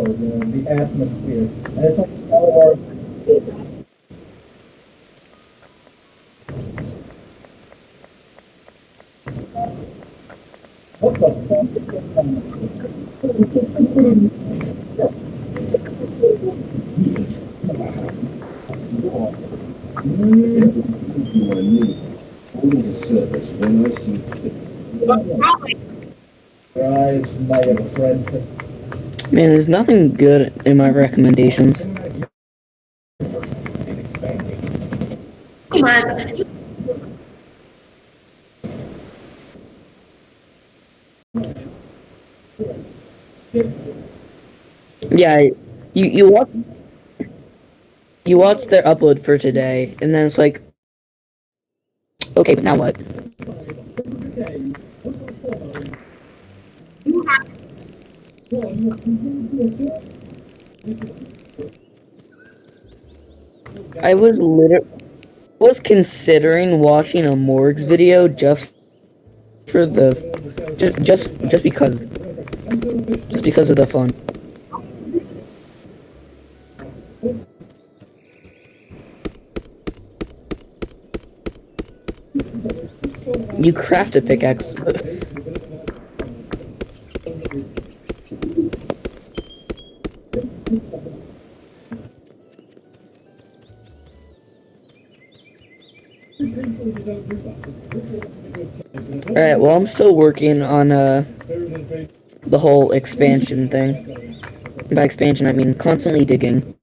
the atmosphere. And it's like all our what the Only the surface when I see fit. fries, my friend? Man, there's nothing good in my recommendations. Yeah, you watch their upload for today, and then it's like, okay, but now what? I was considering watching a Morgs video for the just because of the fun. You craft a pickaxe. Alright, well, I'm still working on the whole expansion thing. By expansion, I mean constantly digging.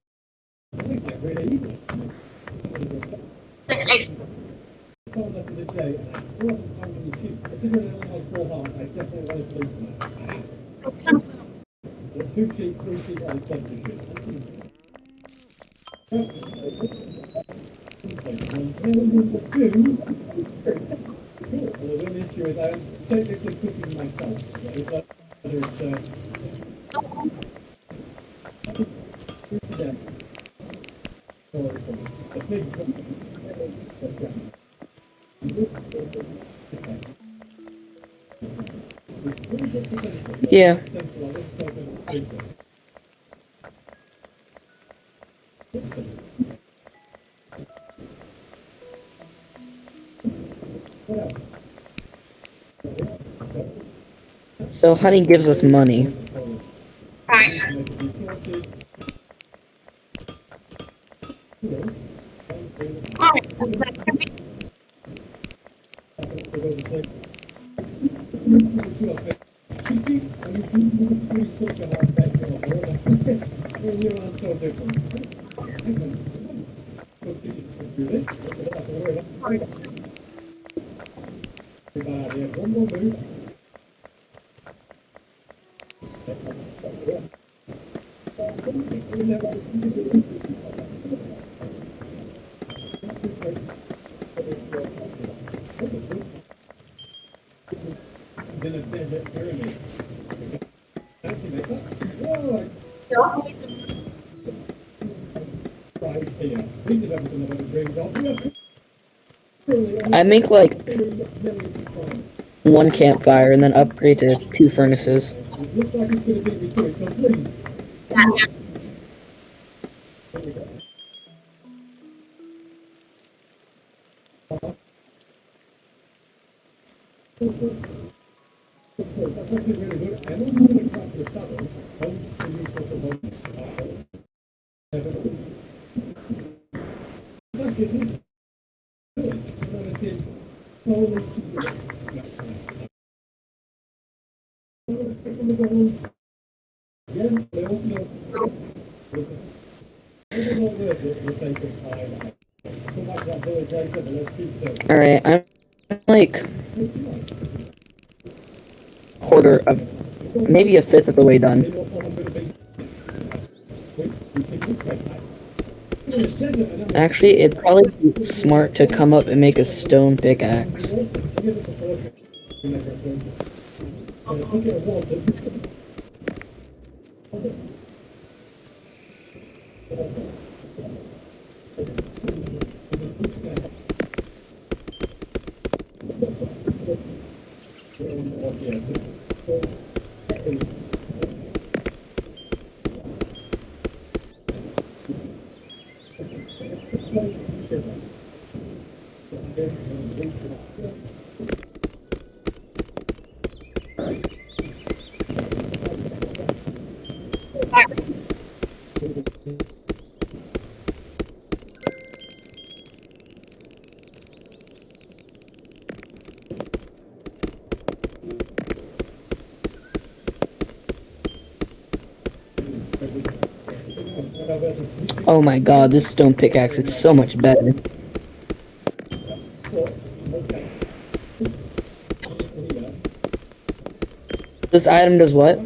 Yeah. So honey gives us money. I make like one campfire and then upgrade to 2 furnaces. Alright, I'm like quarter of maybe a fifth of the way done. Actually, it'd probably be smart to come up and make a stone pickaxe. Oh my god, this stone pickaxe is so much better. This item does what?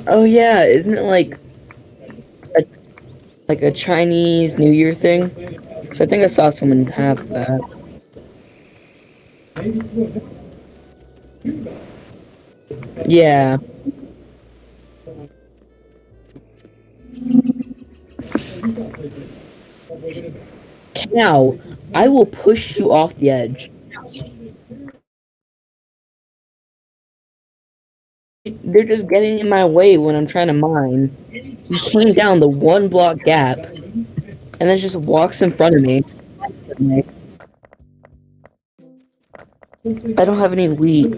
Oh yeah, isn't it a, like a Chinese New Year thing? So I think I saw someone have that. Yeah. Cow, I will push you off the edge. They're just getting in my way when I'm trying to mine. He came down the 1 block gap and then just walks in front of me. I don't have any wheat.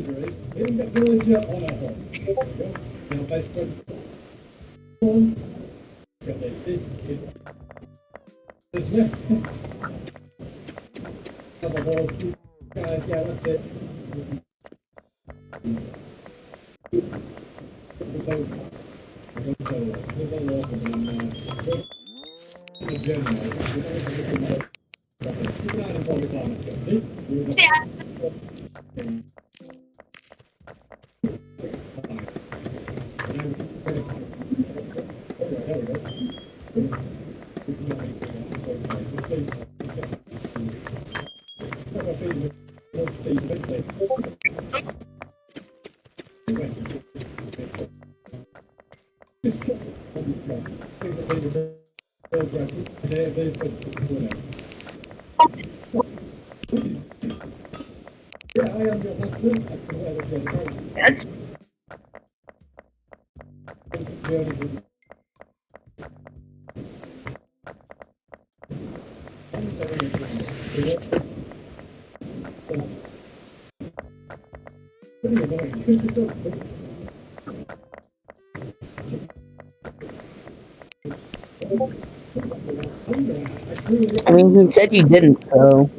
I mean, he said you didn't, so.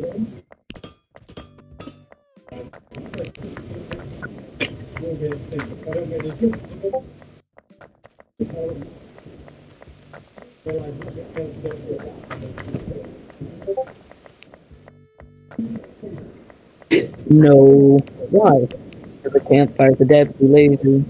No. Why? The campfire, the deadly lazy.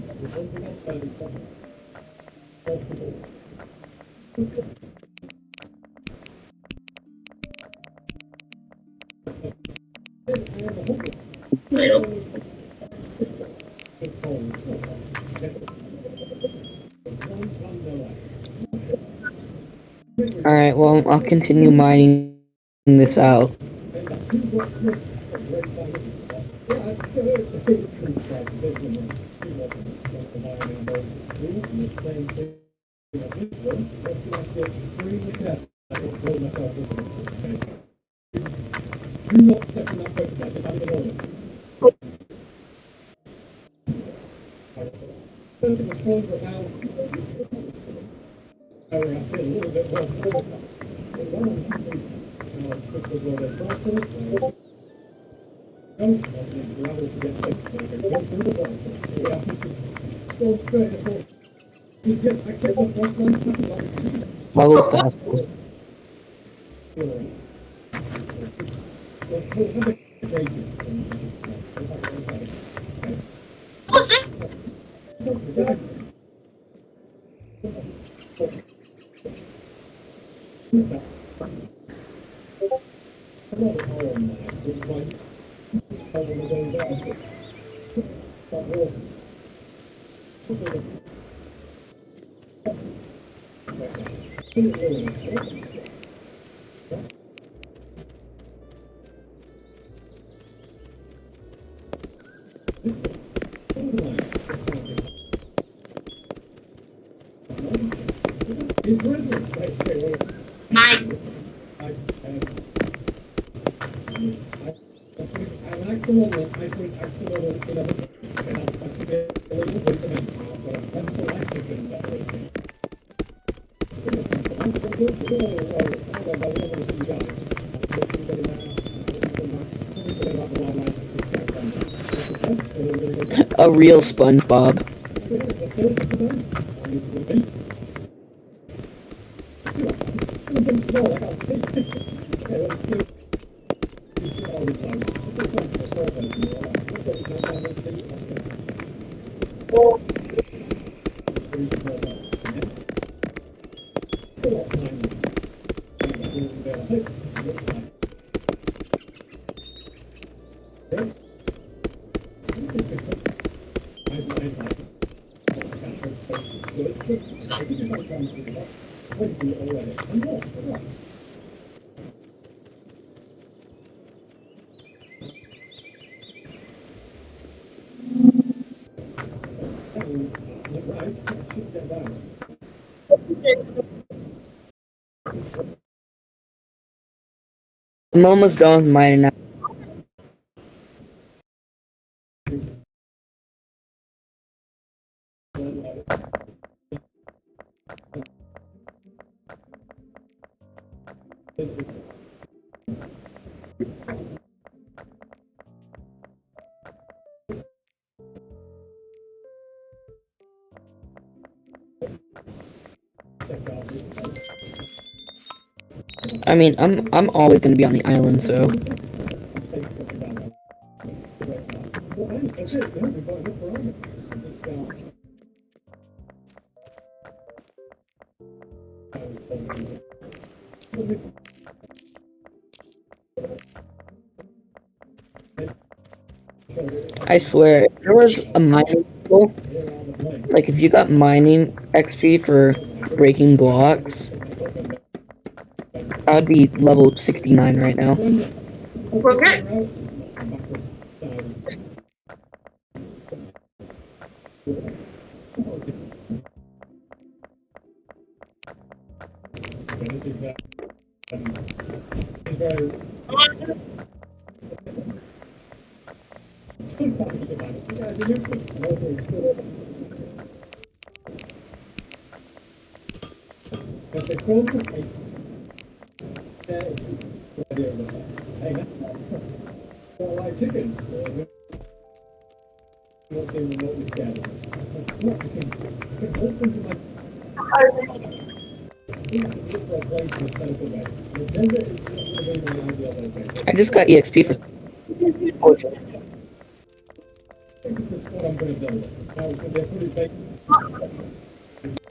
Alright, well, I'll continue mining this out. I'll go faster. Mike. A real SpongeBob. I'm almost done with mine now. I mean, I'm always gonna be on the island, so. I swear, if there was a mining tool, like if you got mining XP for breaking blocks, I would be level 69 right now. Okay. I just got EXP for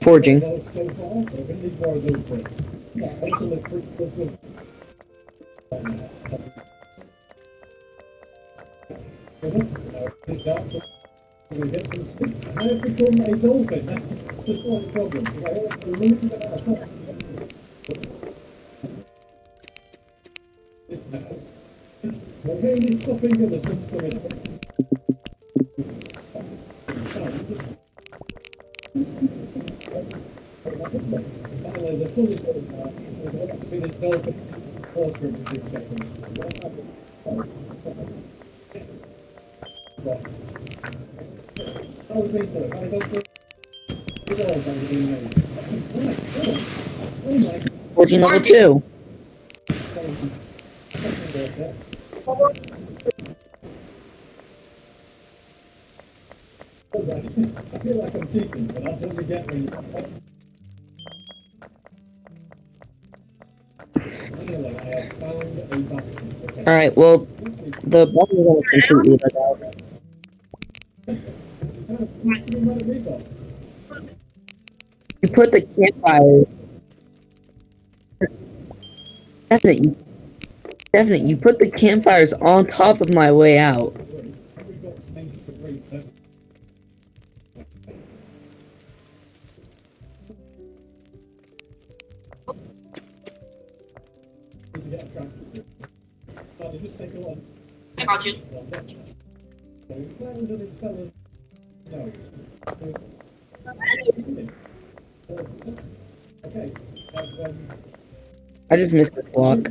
forging. Forging level 2. Alright, well, the bubble is almost completely let out. You put the campfires. Definitely, definitely. You put the campfires on top of my way out. I got you. I just missed this block.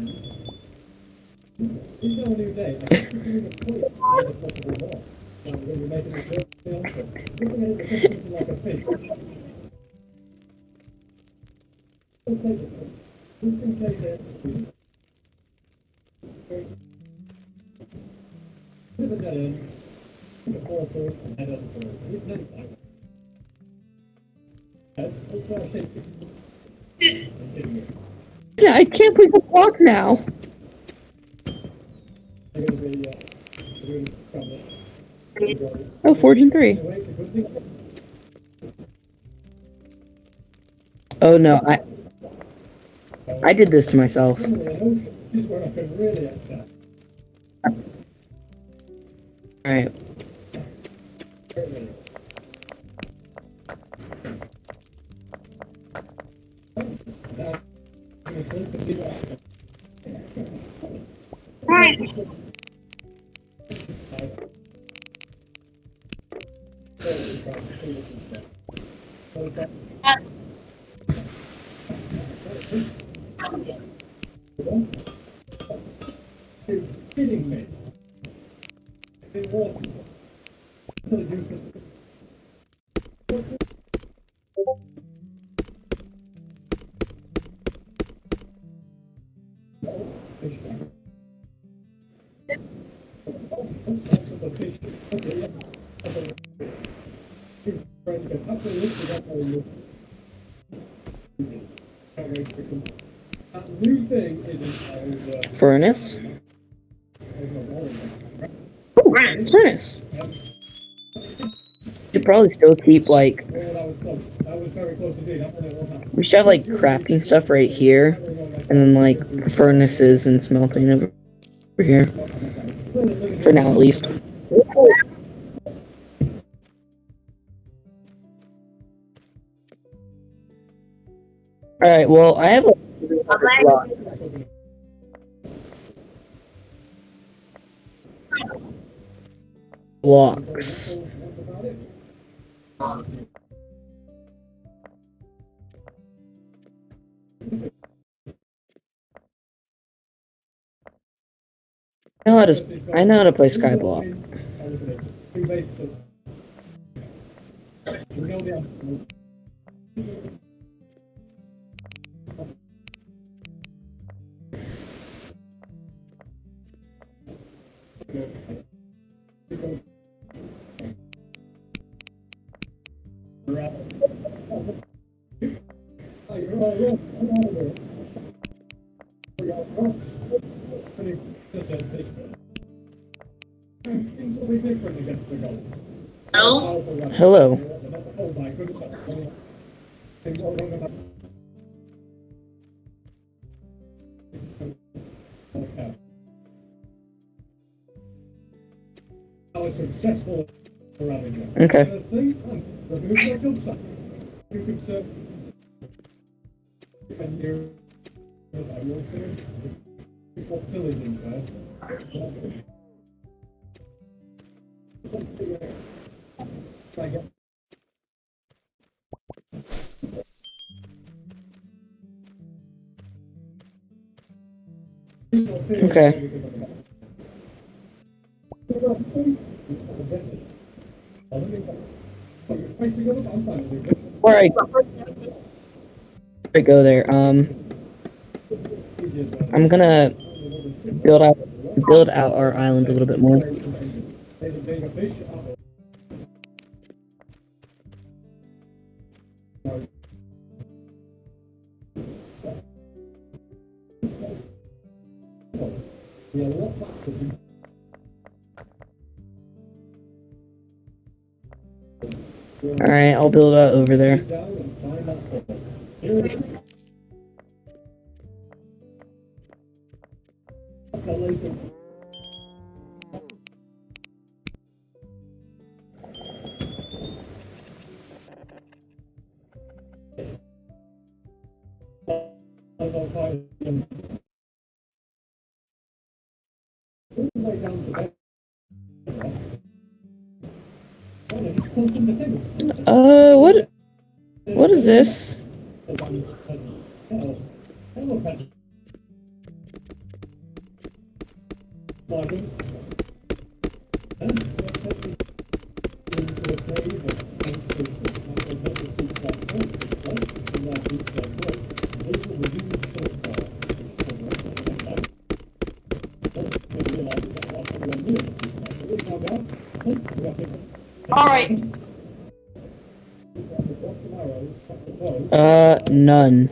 Yeah, I can't place a block now. Oh, 14-3. Oh no, I did this to myself. Alright. Furnace? Ooh, furnace. Should probably still keep like we should have like crafting stuff right here, and then like furnaces and smelting over here. For now, at least. Alright, well, I have blocks. I know how to play Skyblock. Hello? Hello. Okay. Okay. Before I go there, I'm gonna build out our island a little bit more. Alright, I'll build out over there. What is this? None.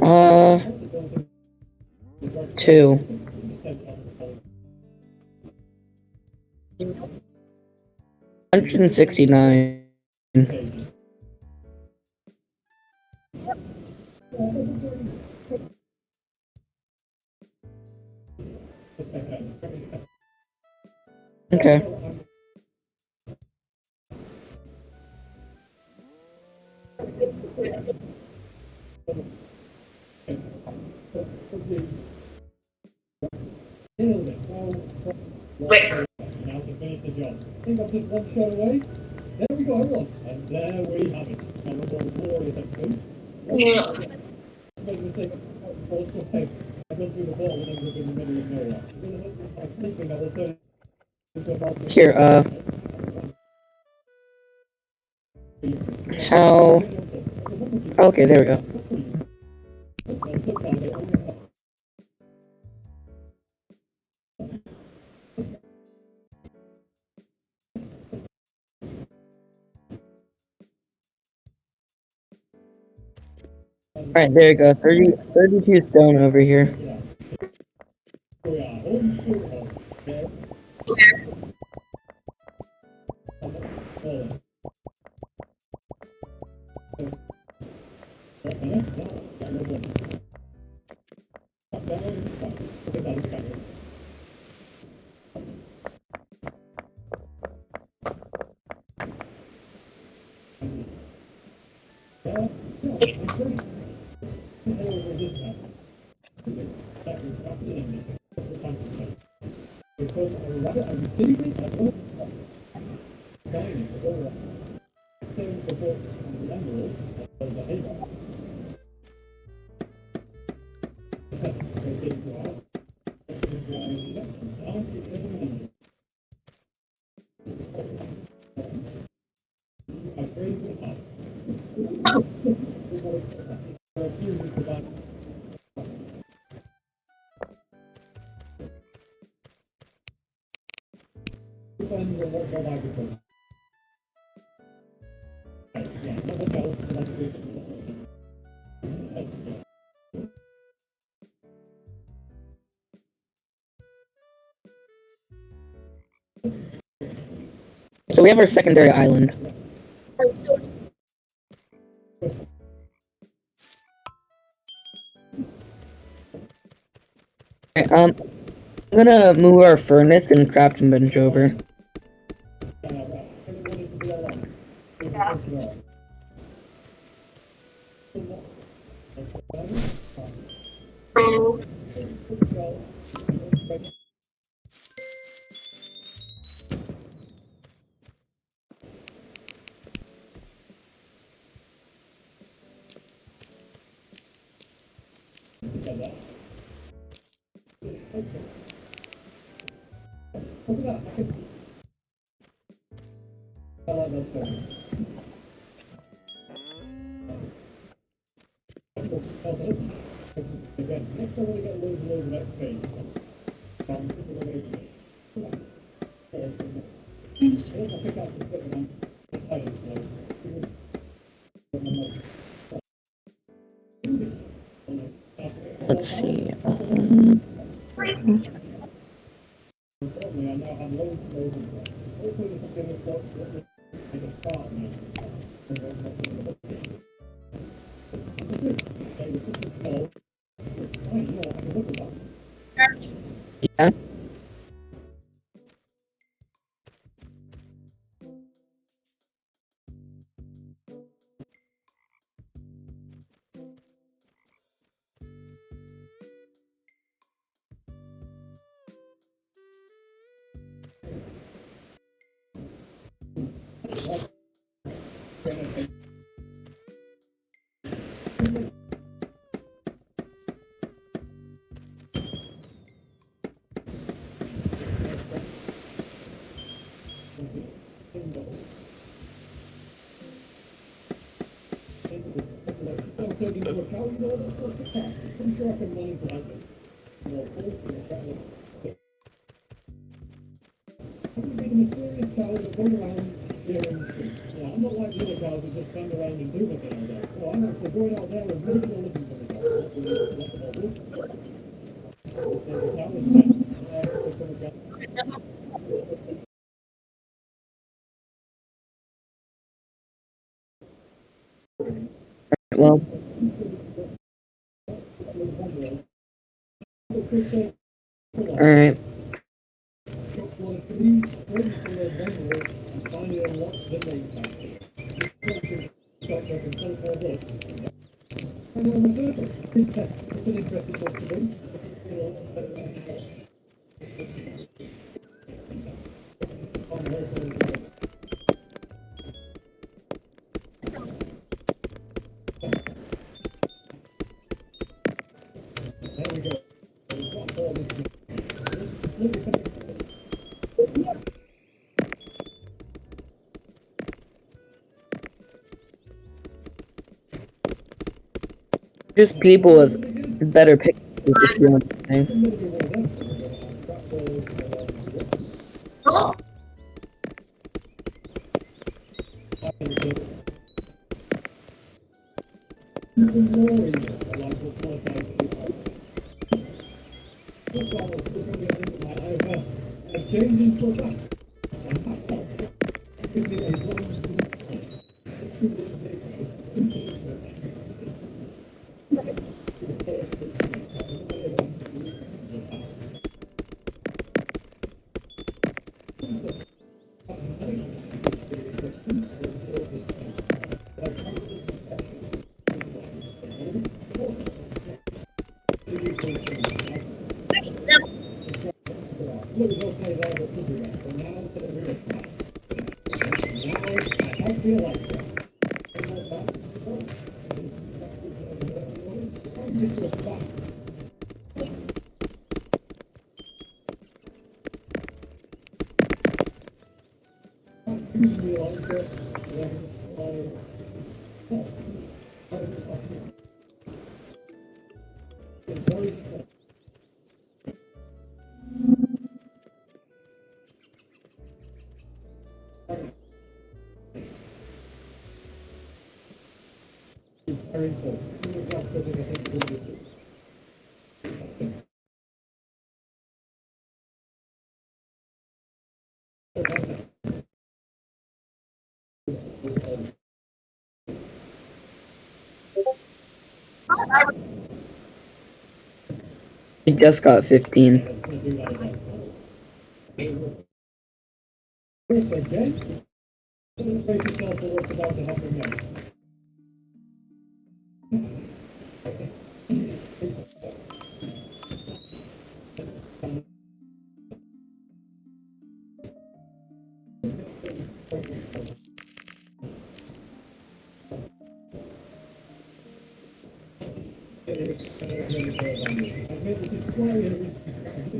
Uh, two. 169. Okay. Here, how? Okay, there we go. Alright, there you go. 32 stone over here. So we have our secondary island. Alright, I'm gonna move our furnace and crafting bench over. Let's see. Yeah. Well, all right. Just people with better pictures. Just doing thing. I just got 15.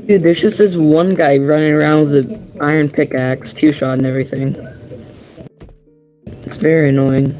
Dude, there's just this one guy running around with an iron pickaxe, two-shot and everything. It's very annoying.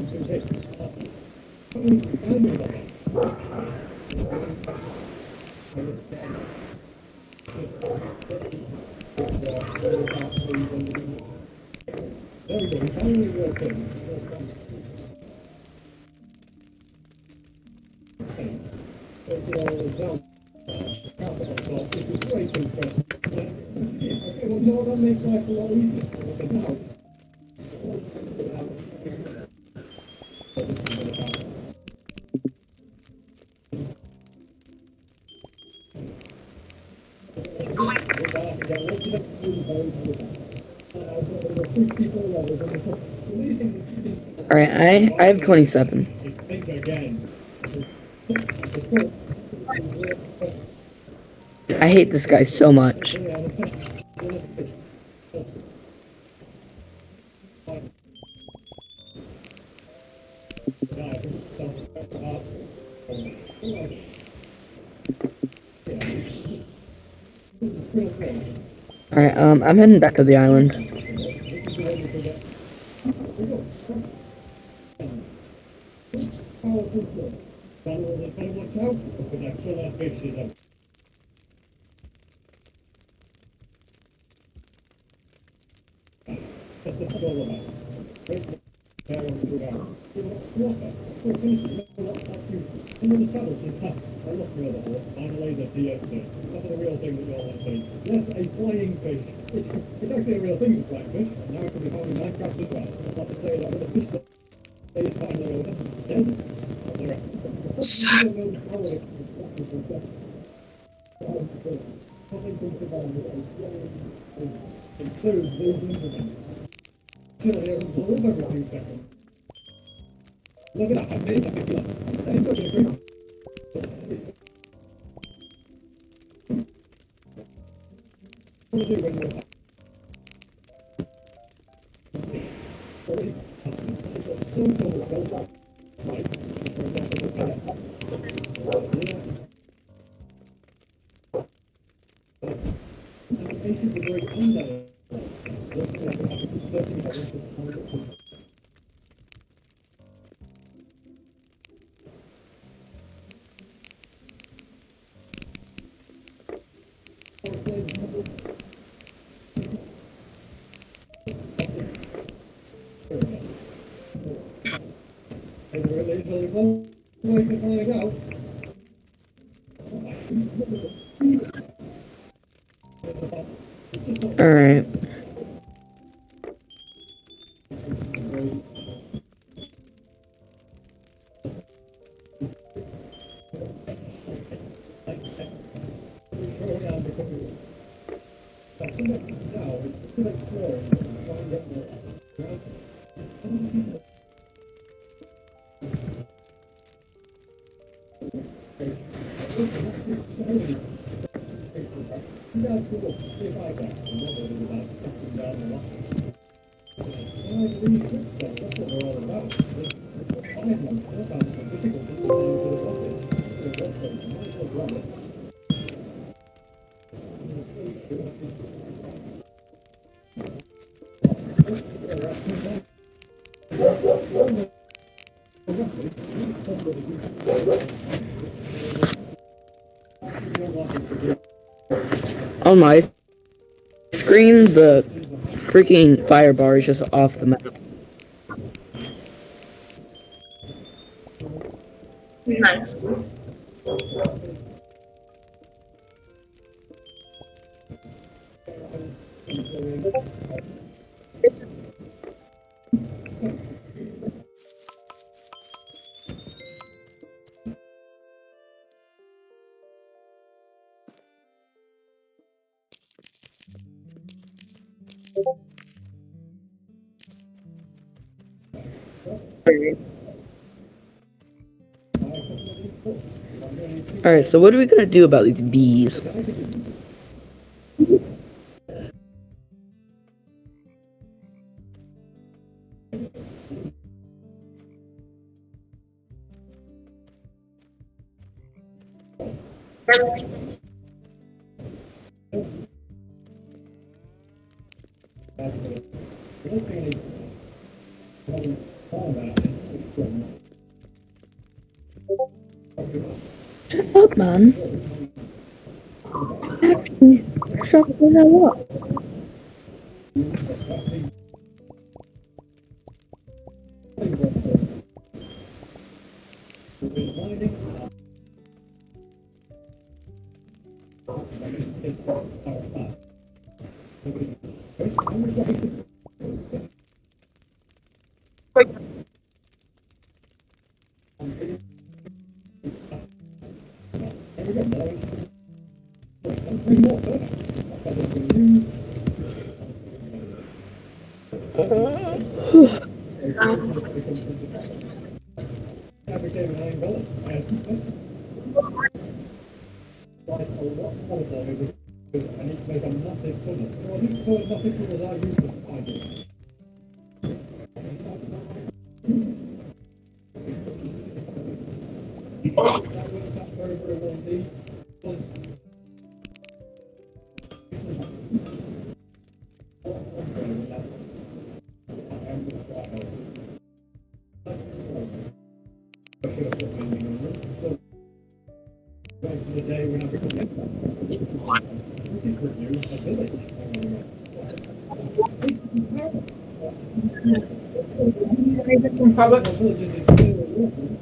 Alright, I have 27. I hate this guy so much. Alright, I'm heading back to the island. Alright. On my screen, the freaking fire bar is just off the map. Nice. Alright, so what are we gonna do about these bees? Shut up, man. Shut the hell up.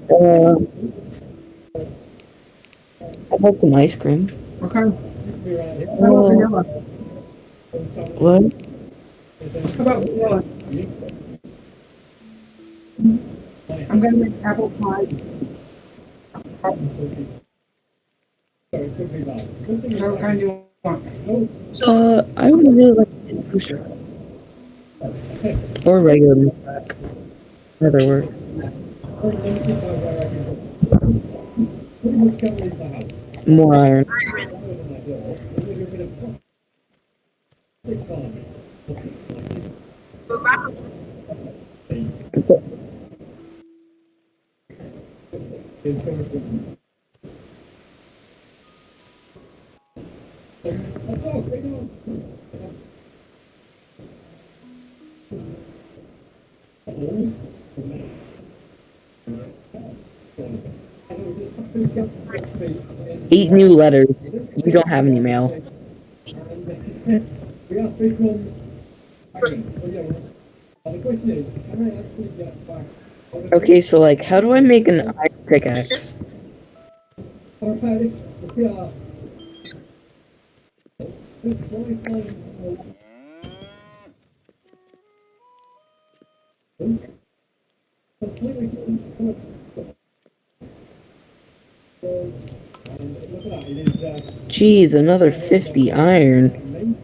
Uh, I had some ice cream. Okay. How about Uh, vanilla? what? How about vanilla? I'm gonna make apple pie. So what kind do you want? I would really like to or regular milk. Either works. More iron. Eight new letters. You don't have any mail. Okay, so like, how do I make an iron pickaxe? Jeez, another 50 iron.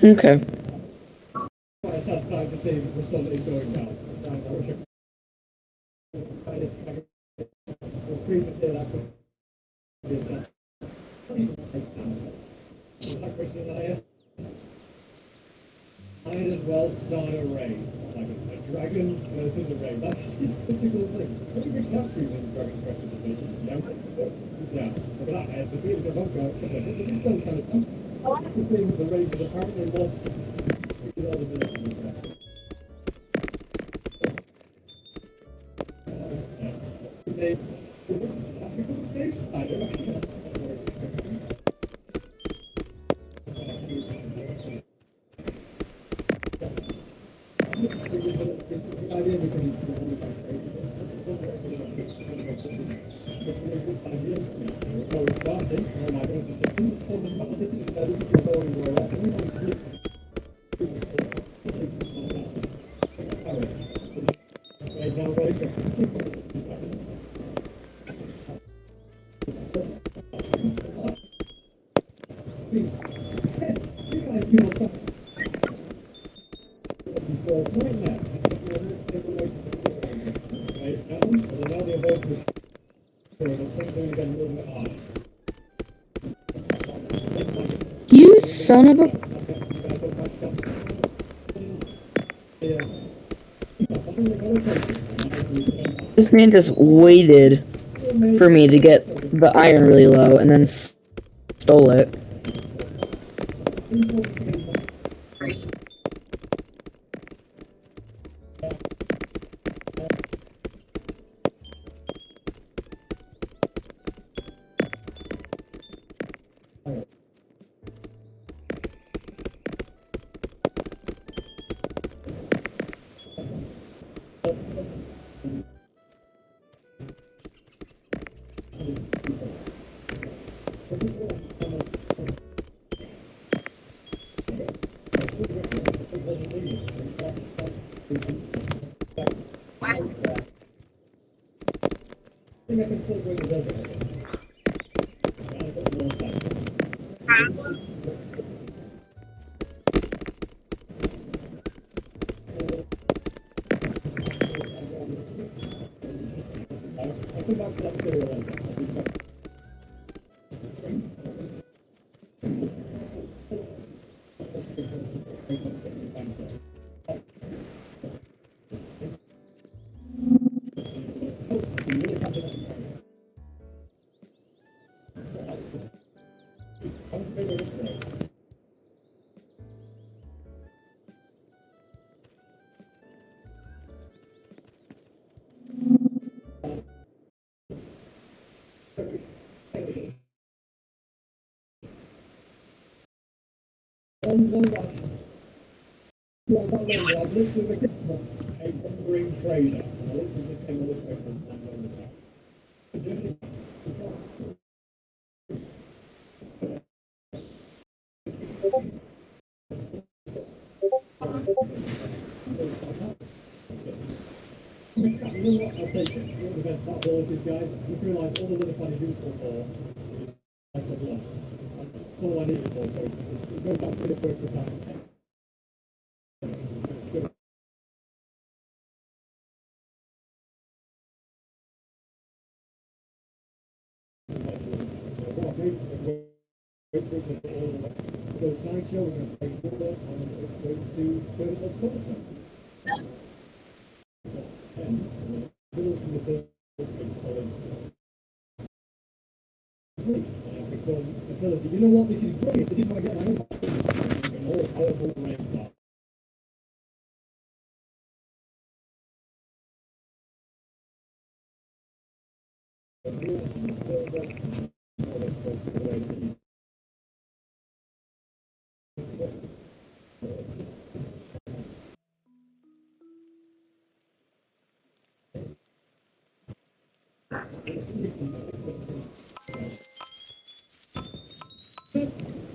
Okay. You son of a... This man just waited for me to get the iron really low and then stole it.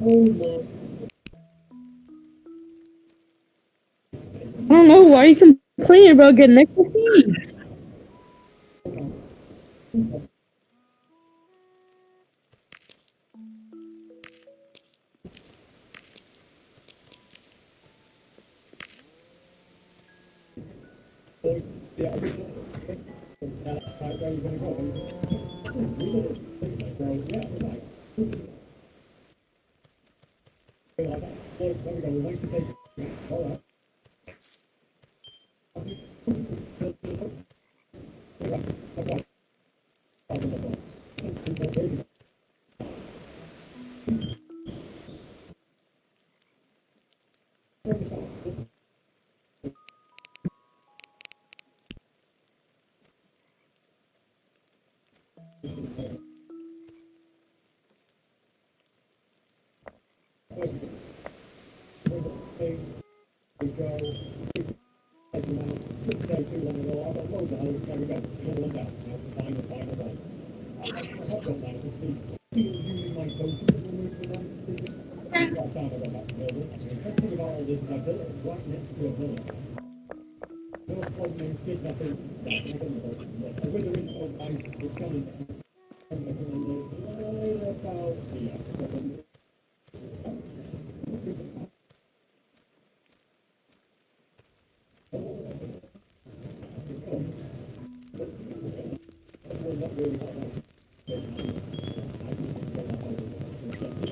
I don't know why you complaining about getting extra seeds.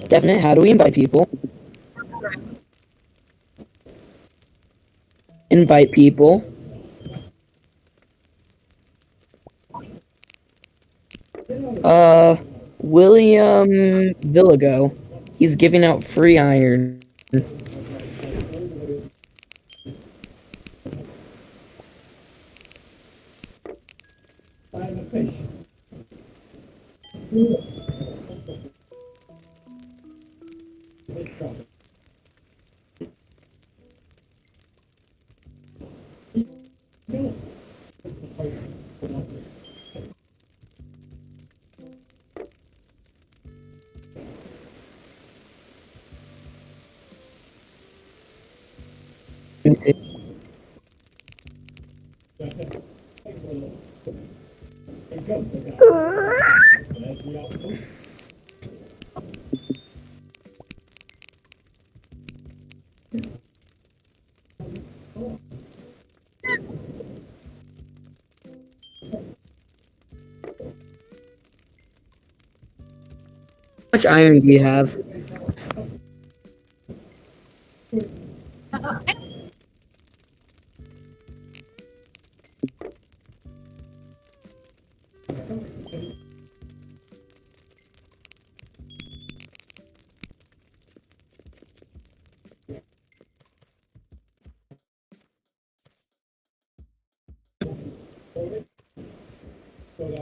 Definite, how do we invite people? Invite people. Uh, William Villago. He's giving out free iron. Let me see. How much iron do you have?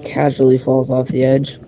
Casually falls off the edge.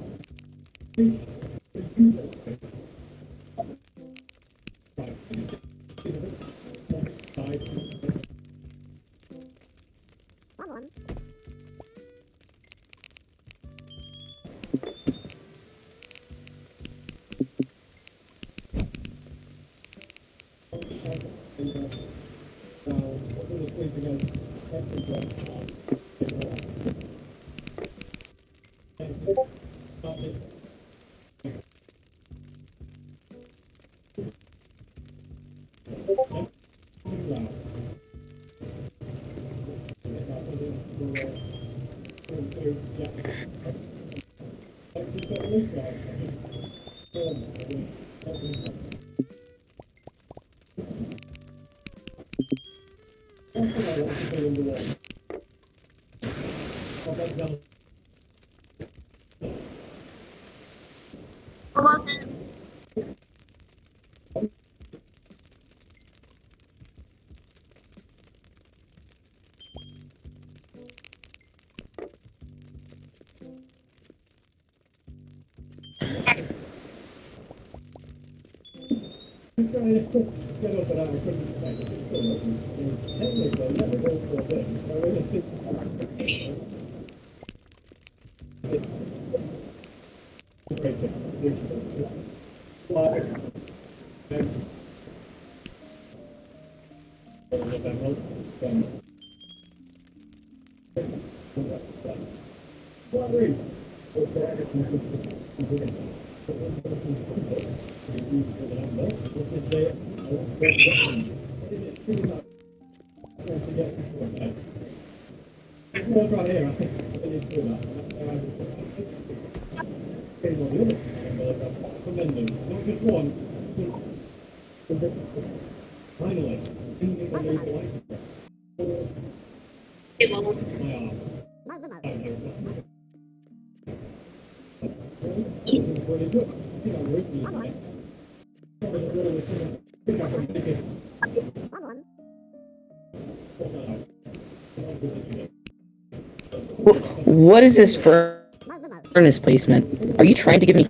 What is this furnace placement? Are you trying to give me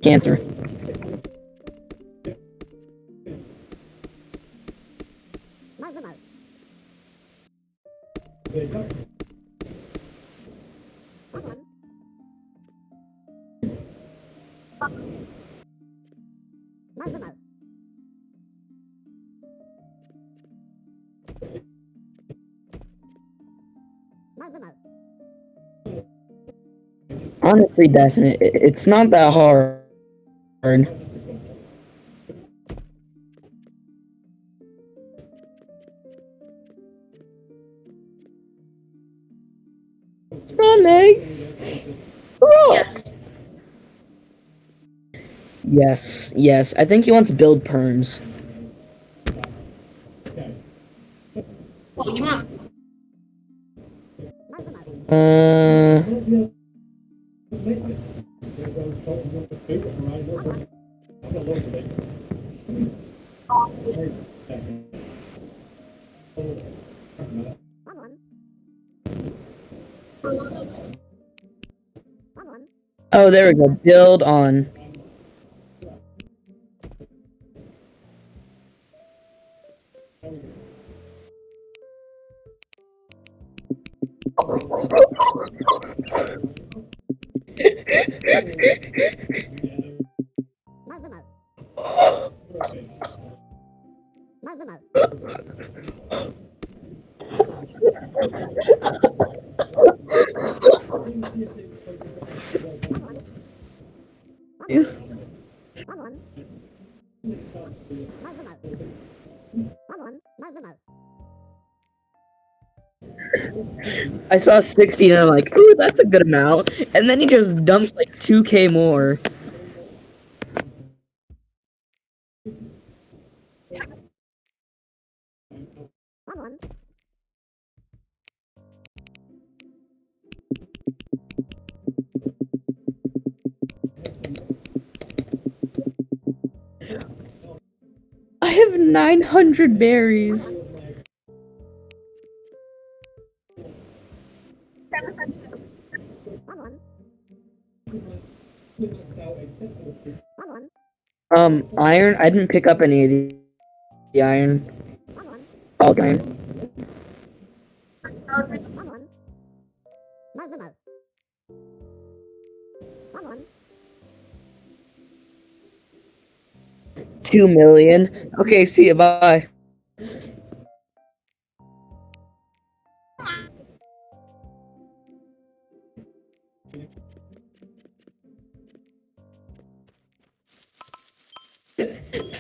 cancer? Honestly, definite. It's not that hard. Stomach. Oh. Yes, yes. I think he wants to build perms. Oh, there we go. Build on. I saw 60 and I'm like, ooh, that's a good amount. And then he just dumps like 2K more. I have 900 berries. Iron. I didn't pick up any of the iron. All iron. $2 million. Okay, see you. Bye.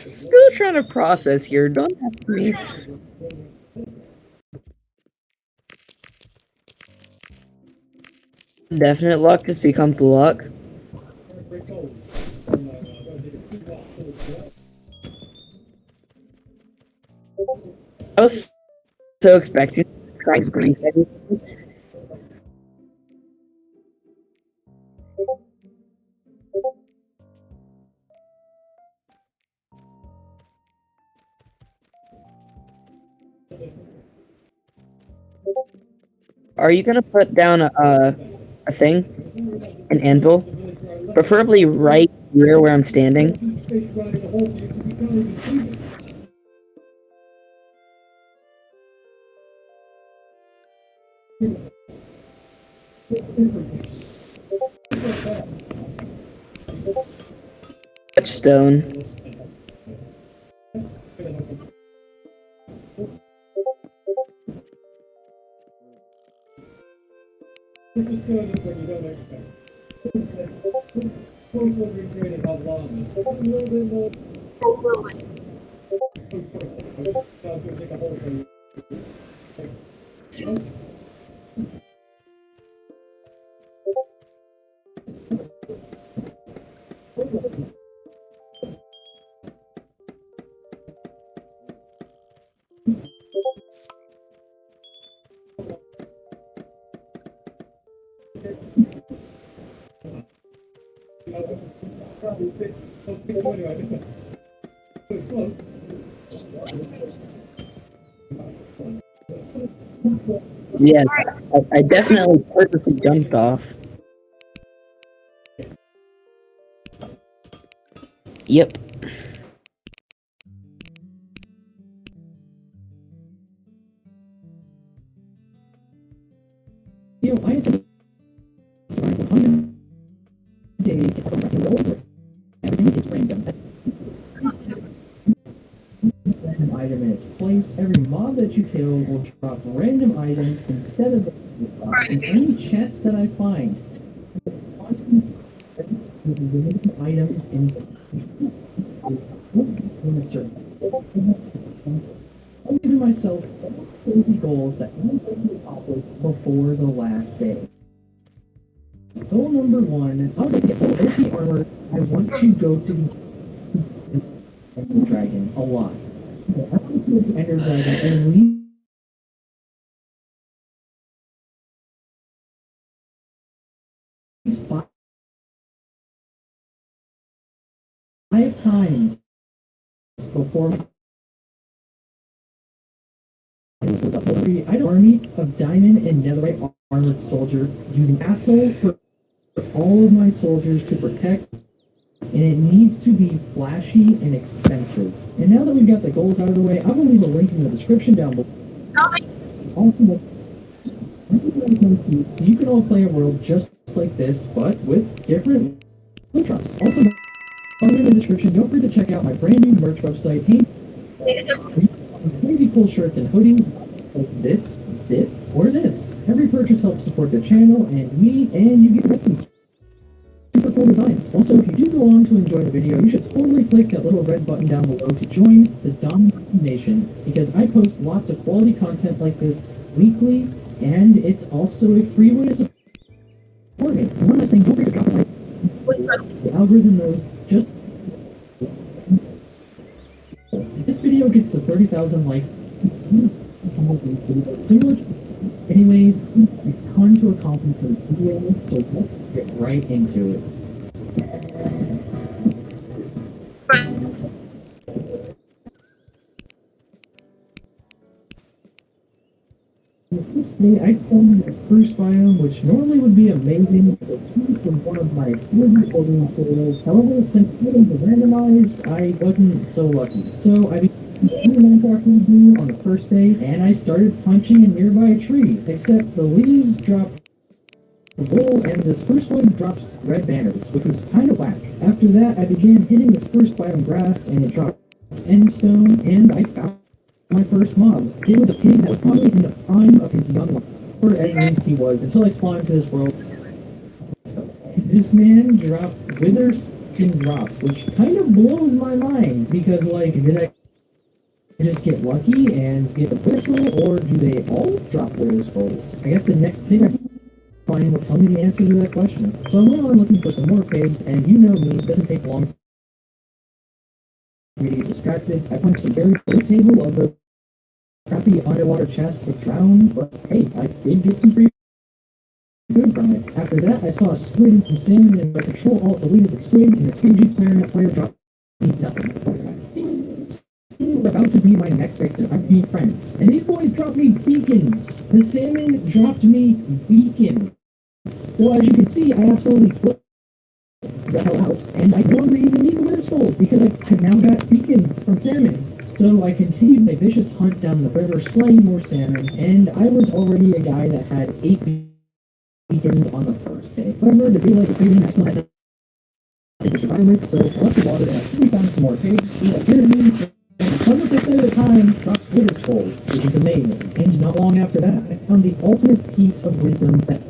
Still trying to process here. Don't have me. Definite luck just becomes luck. I was so expecting to try green. Are you gonna put down a thing, an anvil, preferably right here where I'm standing? Touchstone. Yes, I definitely purposely jumped off. Yep. You know, I had to start with 100 days to rock and roll. Everything is random. Random item in its place. Every mob that you kill will drop random items instead of any chest that I find. Items in a circle. I'm giving myself 50 goals that I need to accomplish before the last day. Goal number 1, I want to get OP armor. I want to go to the dragon a lot. I want to go to Ender Dragon and least 5 5 times before was up. I don't army of diamond and netherite armored soldier using asshole for all of my soldiers to protect, and it needs to be flashy and expensive. And now that we've got the goals out of the way, I will leave a link in the description down below. Also, so you can all play a world just like this, but with different link drops. Also, down in the description, don't forget to check out my brand new merch website. Crazy cool shirts and hoodies like this, or this. Every purchase helps support the channel and me, and you get some super cool designs. Also, if you do go on to enjoy the video, you should totally click that little red button down below to join the Dominant Nation, because I post lots of quality content like this weekly, and it's also a free way to support me. And one last thing, don't forget to drop a like. The algorithm knows just if this video gets to 30,000 likes. Anyways, a ton to accomplish for the video, so let's get right into it. I filmed the spruce biome, which normally would be amazing, but spruce was one of my favorite building materials. However, since buildings are randomized, I wasn't so lucky. So I began Minecraft review on the first day, and I started punching a nearby tree, except the leaves dropped wool and the spruce wood drops red banners, which was kind of whack. After that, I began hitting the spruce biome grass, and it dropped endstone, and I found my first mob. He was a pig that was probably in the prime of his young life, or at least he was, until I spawned into this world. This man dropped wither skin drops, which kind of blows my mind, because, like, did I just get lucky and get the pistol, or do they all drop wither skulls? I guess the next pig I find will tell me the answer to that question. So I went on looking for some more pigs, and you know me, it doesn't take long for me to get distracted. I punched the very first table of the crappy underwater chest that drowned, but hey, I did get some free food from it. After that, I saw a squid and some salmon, and my Control-Alt deleted the squid, and the CG clarinet player dropped me nothing. Still about to be my next victim. I'm being friends. And these boys dropped me beacons. The salmon dropped me beacons. So as you can see, I absolutely flipped the hell out, and I don't even need the wither skulls, because I've now got beacons from salmon. So I continued my vicious hunt down the river, slaying more salmon, and I was already a guy that had 8 beacons on the first day. However, the daylight was fading, I still had to survive with, so I left the water and we found some more pigs. We appeared to me, and 100% of the time, dropped wither skulls, which is amazing. And not long after that, I found the ultimate piece of wisdom that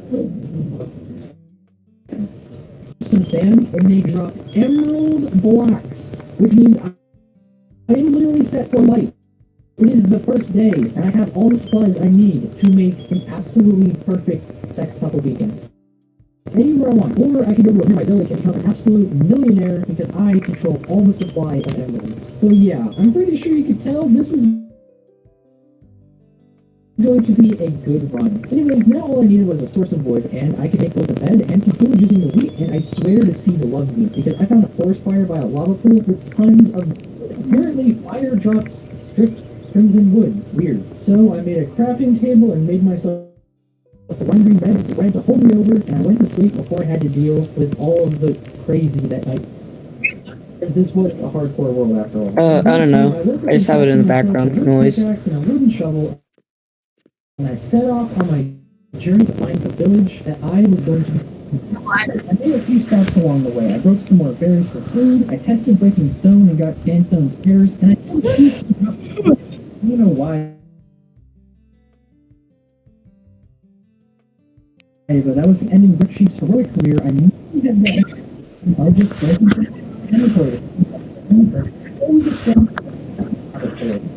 some sand, and they dropped emerald blocks, which means I'm literally set for life. It is the first day, and I have all the supplies I need to make an absolutely perfect sextuple beacon. Anywhere I want, or I can go to a nearby village and become an absolute millionaire because I control all the supply of emeralds. So yeah, I'm pretty sure you could tell this was going to be a good run. Anyways, now all I needed was a source of wood, and I could make both a bed and some food using the wheat, and I swear the seed loves me, because I found a forest fire by a lava pool with tons of apparently fire drops stripped crimson wood. Weird. So I made a crafting table and made myself a wandering bed spread to hold me over, and I went to sleep before I had to deal with all of the crazy that night. Because this was a hardcore world after all. I don't know. I just have it in the background for noise. And a wooden shovel, and I set off on my journey to find the village that I was going to. I made a few stops along the way. I broke some more berries for food. I tested breaking stone and got sandstone spears, and I killed sheep. I don't know why. But that was ending Brick Sheep's heroic career. I knew he had been. I just territory.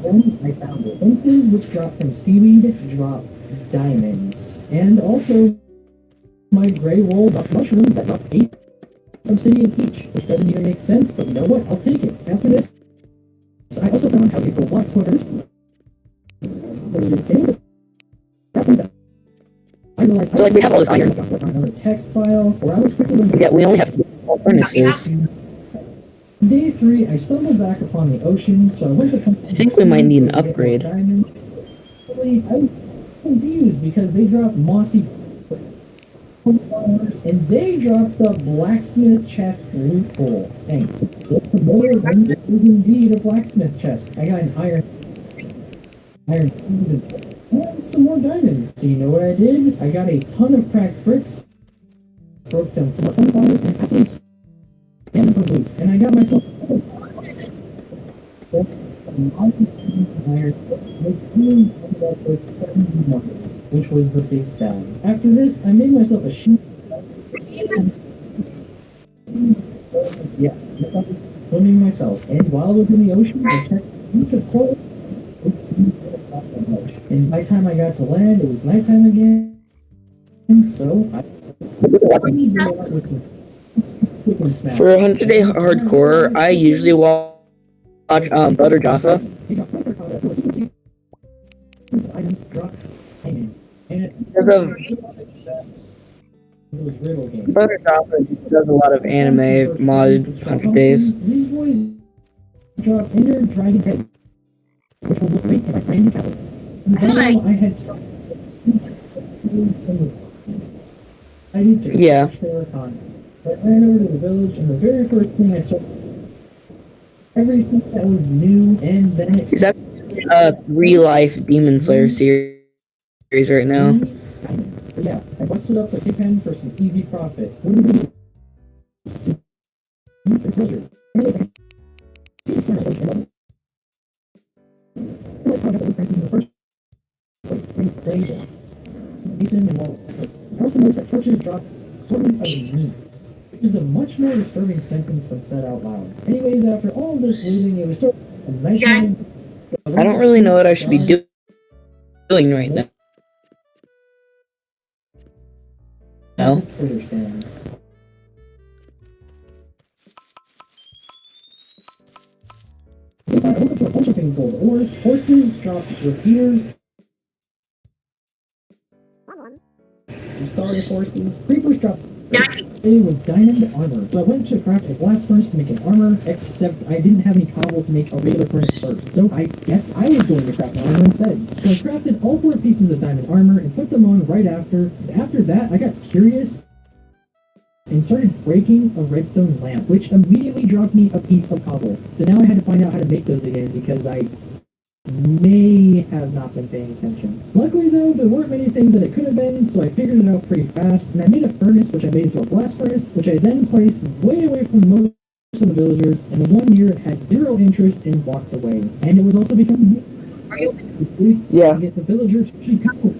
Then I found the fences, which drop from seaweed, drop diamonds, and also my gray wool drop mushrooms that drop 8 obsidian each, which doesn't even make sense, but you know what? I'll take it. After this, I also found how to get blocks for this. So like we have all this iron. Another text file, or I was quickly going to Yeah, we only have 4 furnaces. Did day 3, I stumbled back upon the ocean, so I went to I think we might need an upgrade. Diamond. I was confused because they dropped mossy and they dropped the blacksmith chest loophole. Thanks. It is indeed a blacksmith chest. I got an iron and some more diamonds. So you know what I did? I got a ton of cracked bricks, broke them for fires and axes, and for loot. And I got myself which was the big sound. After this, I made myself a sheep. Yeah, swimming myself. And while I was in the ocean, I checked a bunch of coral. And by the time I got to land, it was nighttime again. So I For 100-day hardcore, I usually watch Butter Jaffa. Because of Butter Jaffa does a lot of anime mod 100 days. These boys drop Ender Dragon Head, which will look great if I find the castle. I had struck. I need to Yeah. I ran over to the village, and the very first thing I saw, everything that was new, and then it. He's actually a 3-life Demon Slayer series right now. So yeah, I busted up the pig pen for some easy profit. What do we do? It's pleasure. I also noticed that torches drop assortment of meats, which is a much more disturbing sentence when said out loud. Anyways, after all this looting, it was sort of a nighttime. I don't really know what I should be doing right now. No. Twitter stands. I went up to a bunch of things called ores. Horses dropped repeaters. I'm sorry, horses. Creepers dropped. It was diamond armor. So I went to craft a blast furnace to make an armor, except I didn't have any cobble to make a regular furnace first. So I guess I was going to craft an armor instead. So I crafted all 4 pieces of diamond armor and put them on right after. After that, I got curious and started breaking a redstone lamp, which immediately dropped me a piece of cobble. So now I had to find out how to make those again because I may have not been paying attention. Luckily though, there weren't many things that it could have been, so I figured it out pretty fast, and I made a furnace, which I made into a blast furnace, which I then placed way away from most of the villagers, and the one near it had 0 interest and walked away. And it was also becoming Yeah. get the villagers to go.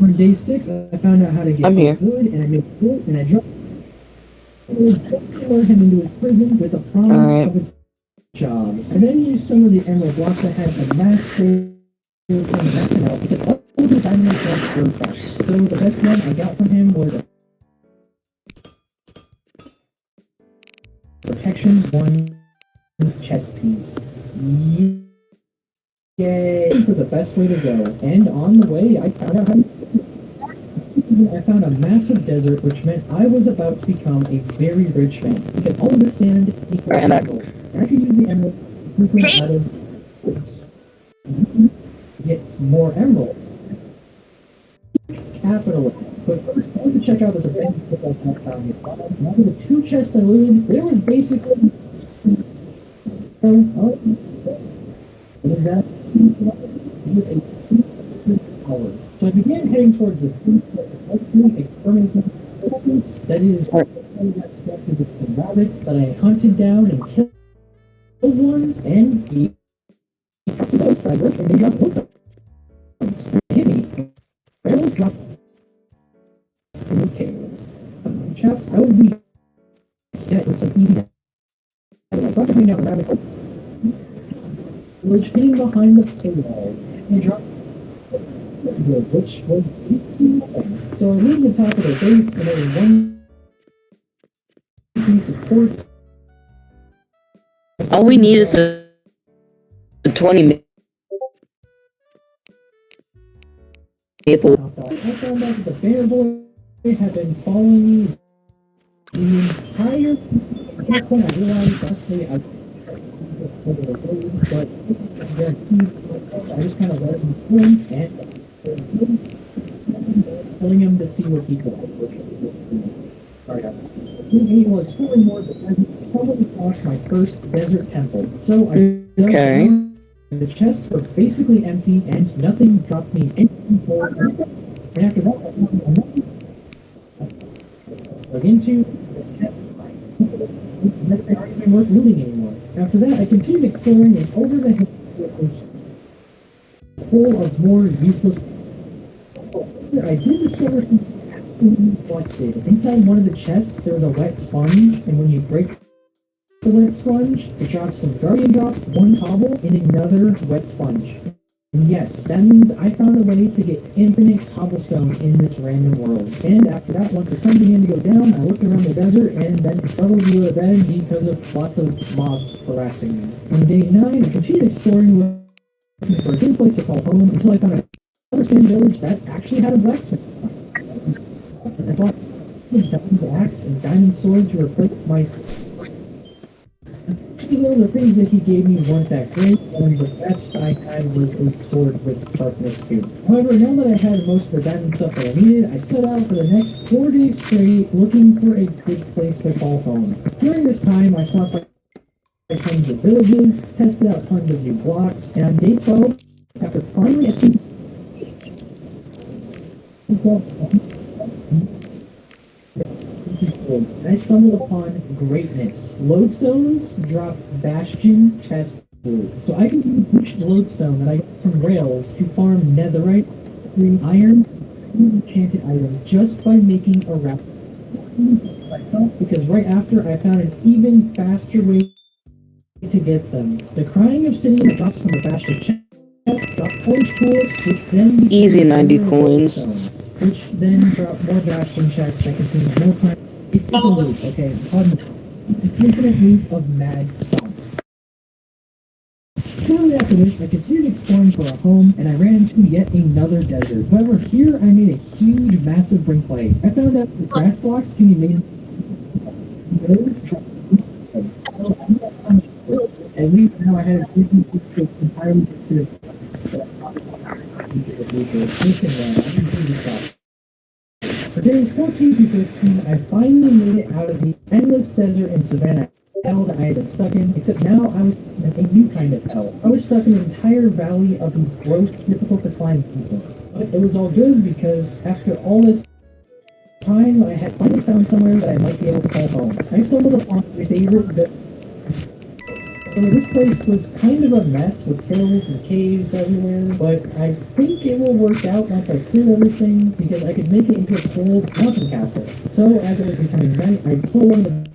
On day 6, I found out how to get I'm here. wood, and I made wood, and I dropped him into his prison with a promise of a job. I then used some of the emerald blocks I had to max save from maxing out. He said, "What would the diamond blocks work fast?" So the best one I got from him was a protection 1 chest piece. Yay for the best way to go. And on the way, I found out how to. I found a massive desert, which meant I was about to become a very rich man, because all of this sand equals emerald. And I could use the emerald to out of get more emerald. Capital. But first, I wanted to check out this abandoned ship I found here. Now the 2 chests I looted, there was basically. What is that? It was a secret power. So I began heading towards this that is with some rabbits that I hunted down and killed one, and he got to those fiber, and they dropped loads of hit me. I almost dropped. Okay, chap, I would be set with some easy. I thought coming down a rabbit hole. We're hitting behind the paywall, and dropped. Which was so I leave the top of the base, and there was 1 piece of quartz. All we need is a 20 maple. I found out that the bear boy had been following me the entire. At that point, I realized honestly, but I just kind of let him go and telling him to see what he could. Sorry, he will exploring more, but I probably lost my first desert temple. So I Okay. the chests were basically empty and nothing dropped me anything more. And after that, I found another dug into. They aren't even worth looting anymore. After that, I continued exploring and over the hill was full of more useless. I did discover something busted. Inside one of the chests, there was a wet sponge, and when you break the wet sponge, it drops some guardian drops, one cobble, and another wet sponge. And yes, that means I found a way to get infinite cobblestone in this random world. And after that, once the sun began to go down, I looked around the desert and then struggled to go to bed because of lots of mobs harassing me. On day 9, I continued exploring looking for a good place to call home until I found another sand village that actually had a blacksmith. And I bought a diamond axe and diamond sword to replace my. Even though the things that he gave me weren't that great, and the best I had was a sword with sharpness 2. However, now that I had most of the diamond stuff that I needed, I set out for the next 4 days straight looking for a good place to call home. During this time, I stopped by tons of villages, tested out tons of new blocks, and on day 12, after finally seeing I stumbled upon greatness. Lodestones drop bastion chest food. So I can use each lodestone that I get from rails to farm netherite, iron, and enchanted items just by making a raft. Because right after I found an even faster way to get them. The crying obsidian that drops from the bastion chest drop forged tulips, which then Easy 90 coins. which then drop more bastion chests that contain more crime. It's a loop, okay? An infinite loop of mad stomps. Shortly after this, I continued exploring for a home, and I ran into yet another desert. However, here I made a huge, massive brink play. I found that the grass blocks can be made at least now I had a decent picture entirely to missing one. I didn't see the stuff. For days 14 to 15, I finally made it out of the endless desert and savannah hell that I had been stuck in, except now I was in a new kind of hell. I was stuck in an entire valley of these gross, difficult to climb people. But it was all good because after all this time, I had finally found somewhere that I might be able to call home. I stumbled upon my favorite bit. So this place was kind of a mess with hills and caves everywhere, but I think it will work out once I clear everything because I could make it into a cool mountain castle. So as it was becoming night, I stole one of the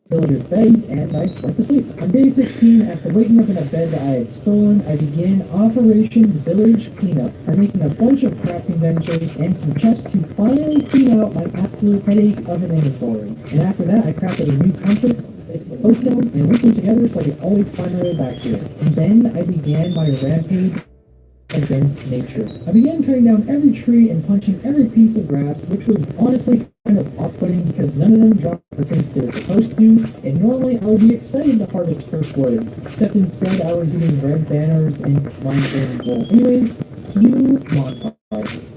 villagers' beds and I went to sleep. On day 16, after waking up in a bed that I had stolen, I began Operation Village Cleanup by making a bunch of crafting benches and some chests to finally clean out my absolute headache of an inventory. And after that, I crafted a new compass, glowstone, and linked them together so I could always find my way back here. And then I began my rampage against nature. I began cutting down every tree and punching every piece of grass, which was honestly kind of off-putting because none of them dropped the things they were supposed to, and normally I would be excited to harvest first wood, except instead I was getting red banners and mine wool. Anyways, cue montage.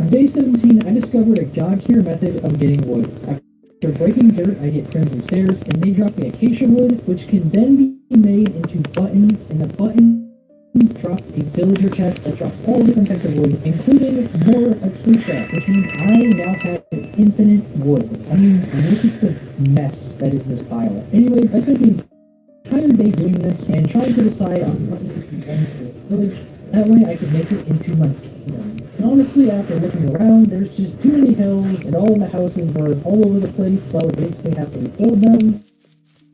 On day 17, I discovered a god-tier method of getting wood. After breaking dirt, I get crimson stairs, and they drop me acacia wood, which can then be made into buttons, and the buttons drop a villager chest that drops all different types of wood, including more acacia, which means I now have infinite wood. I mean, look at the mess that is this pile. Anyways, I spent the entire day doing this and trying to decide on what to end this village. That way I could make it into my kingdom. And honestly, after looking around, there's just too many hills, and all the houses were all over the place, so I would basically have to rebuild them.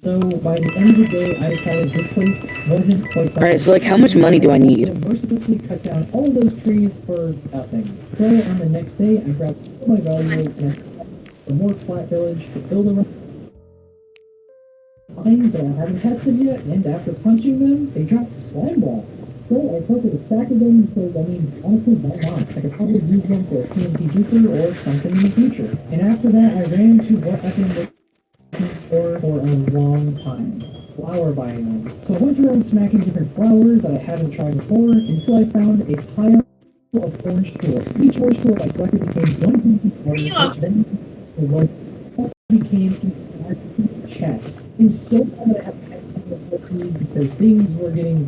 So by the end of the day, I decided this place wasn't quite. Alright, so like how much money do I need? So mercilessly cut down all those trees for nothing. So on the next day, I grabbed all my valuables and I a more flat village to build around mines that I haven't tested yet, and after punching them, they dropped slime balls. So I collected a stack of them because, I mean, honestly, why not? I could probably use them for a TNT juicer or something in the future. And after that, I ran into what I've been looking for a long time. Flower buying them. So I went around smacking different flowers that I haven't tried before until I found a pile of orange tulips. Each orange tulip I collected became one piece of water, which then became a chest. It was so bad that I had to have these because things were getting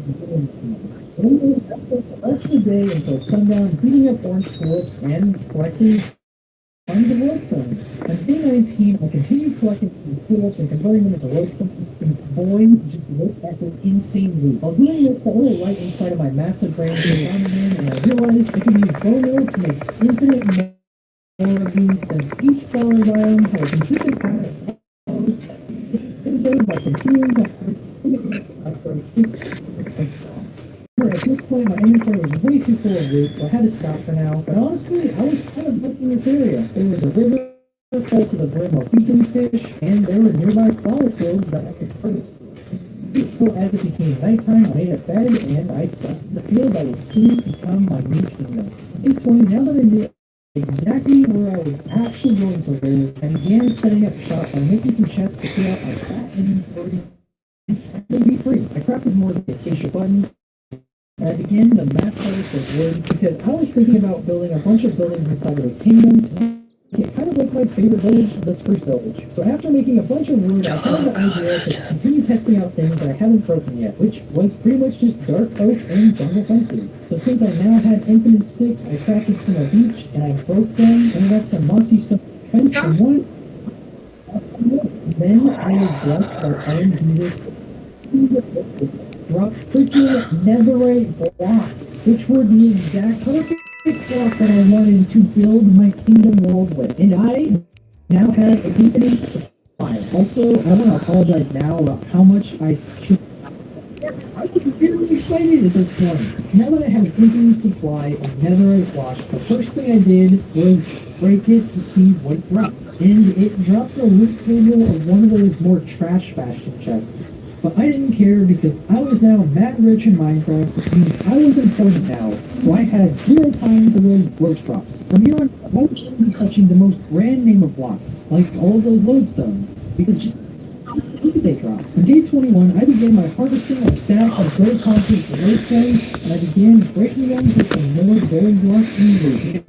but anyway, I spent the rest of the day until sundown beating up orange tulips and collecting tons of lodestones. On day 19, I continued collecting tulips and converting them into lodestones, and boy, just look at the insane loot. While doing this, a little light inside of my massive brain came on again, and I realized I could use bone meal to make infinite more of these since each flower biome had a consistent pattern of flowers by continuing to at this point, my inventory was way too full of loot, so I had to stop for now. But honestly, I was kind of liking this area. There was a river full to the brim of beacon fish, and there were nearby flower fields that I could harvest. So as it became nighttime, I made a bed, and I settled the field that would soon become my new kingdom. Day 20, now that I knew exactly where I was actually going to live, I began setting up shop by making some chests to fill out my fat inventory and be free. I crafted more acacia buttons. I began the mass harvest of wood because I was thinking about building a bunch of buildings inside of a kingdom to make it kind of like my favorite village, the Spruce Village. So after making a bunch of wood, I had the idea to continue testing out things that I haven't broken yet, which was pretty much just dark oak and jungle fences. So since I now had infinite sticks, I crafted some of each, and I broke them, and I got some mossy stone fence from one. Then I was blessed by Iron Jesus dropped freaking netherite blocks, which were the exact perfect block that I wanted to build my kingdom walls with. And I now have an infinite supply. Also, I want to apologize now about how much I should. I was really excited at this point. Now that I have an infinite supply of netherite blocks, the first thing I did was break it to see what it dropped. And it dropped a loot table of one of those more trash fashion chests. But I didn't care because I was now mad rich in Minecraft, which means I was important now, so I had zero time for those roach drops. From here on, I was be touching the most grand name of blocks, like all of those lodestones, because just look at they drop. On day 21, I began my harvesting of stack of gray concrete for lodestones, and I began breaking them for some more gold blocks and loot.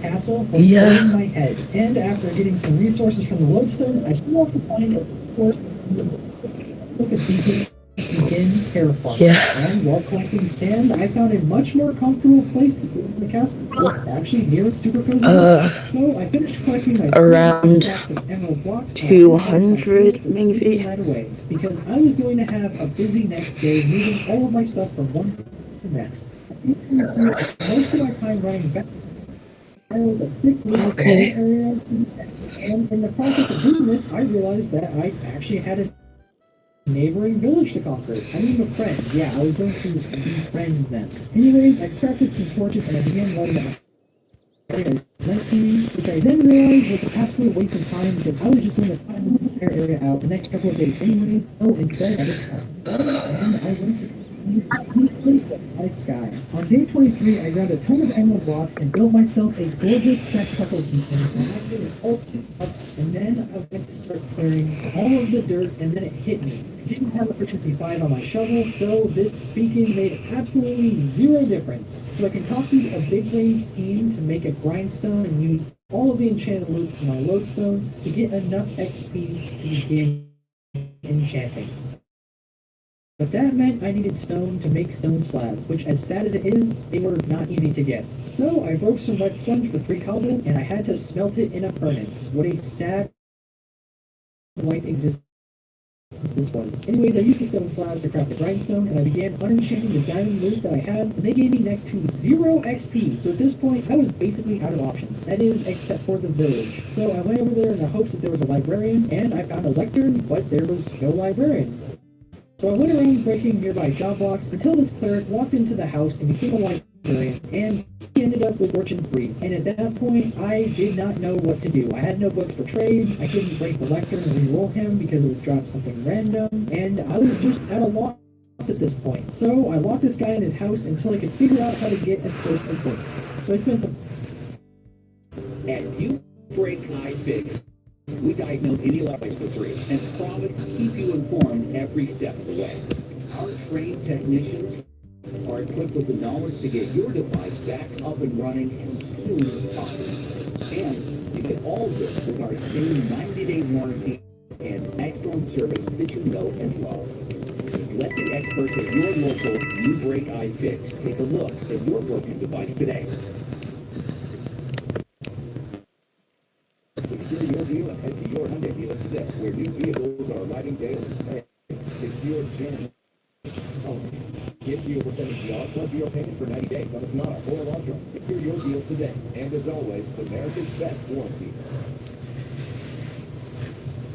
Castle for in my head, and after getting some resources from the lodestones, I still have to find a resource. Look at these begin terraforming. Yeah. And while collecting sand, I found a much more comfortable place to build the castle. Actually, near a super cozy. So I finished collecting my around stacks of emerald blocks. 200 maybe. Right away, because I was going to have a busy next day, moving all of my stuff from one place to the next. Most of my time running back. Okay. And in the process of doing this, I realized that I actually had a neighboring village to conquer. I mean, a friend. Yeah, I was going to befriend them. Anyways, I crafted some torches and I began lighting them. Which I then realized was an absolute waste of time because I was just going to find the entire area out the next couple of days anyway. So instead, I just and I went to like sky. On day 23, I grabbed a ton of emerald blocks and built myself a gorgeous sextuple and then I went to start clearing all of the dirt, and then it hit me. I didn't have efficiency 5 on my shovel, so this beacon made absolutely zero difference. So I concocted a big brain scheme to make a grindstone and use all of the enchanted loot from my lodestones to get enough XP to begin enchanting. But that meant I needed stone to make stone slabs, which, as sad as it is, they were not easy to get. So I broke some wet sponge for 3 cobble, and I had to smelt it in a furnace. What a sad white existence this was. Anyways, I used the stone slabs to craft the grindstone, and I began unenchanting the diamond loot that I had, and they gave me next to 0 XP. So at this point, I was basically out of options. That is, except for the village. So I went over there in the hopes that there was a librarian, and I found a lectern, but there was no librarian. So I went around breaking nearby job blocks until this cleric walked into the house and became a librarian, and he ended up with fortune 3. And at that point, I did not know what to do. I had no books for trades, I couldn't break the lectern and re-roll him because it would drop something random, and I was just at a loss at this point. So I locked this guy in his house until I could figure out how to get a source of books. So I spent the... And you break I fix. We diagnose any device for free and promise to keep you informed every step of the way. Our trained technicians are equipped with the knowledge to get your device back up and running as soon as possible. And you get all this with our same 90-day warranty and excellent service that you know and love. Let the experts at your local You Break I Fix take a look at your broken device today. Secure your deal and head to your Hyundai dealer today, where new vehicles are arriving daily. Hey, it's your chance. Get 0% off plus 0 payments for 90 days on a Sonata or Elantra. Secure your deal today. And as always, America's best warranty.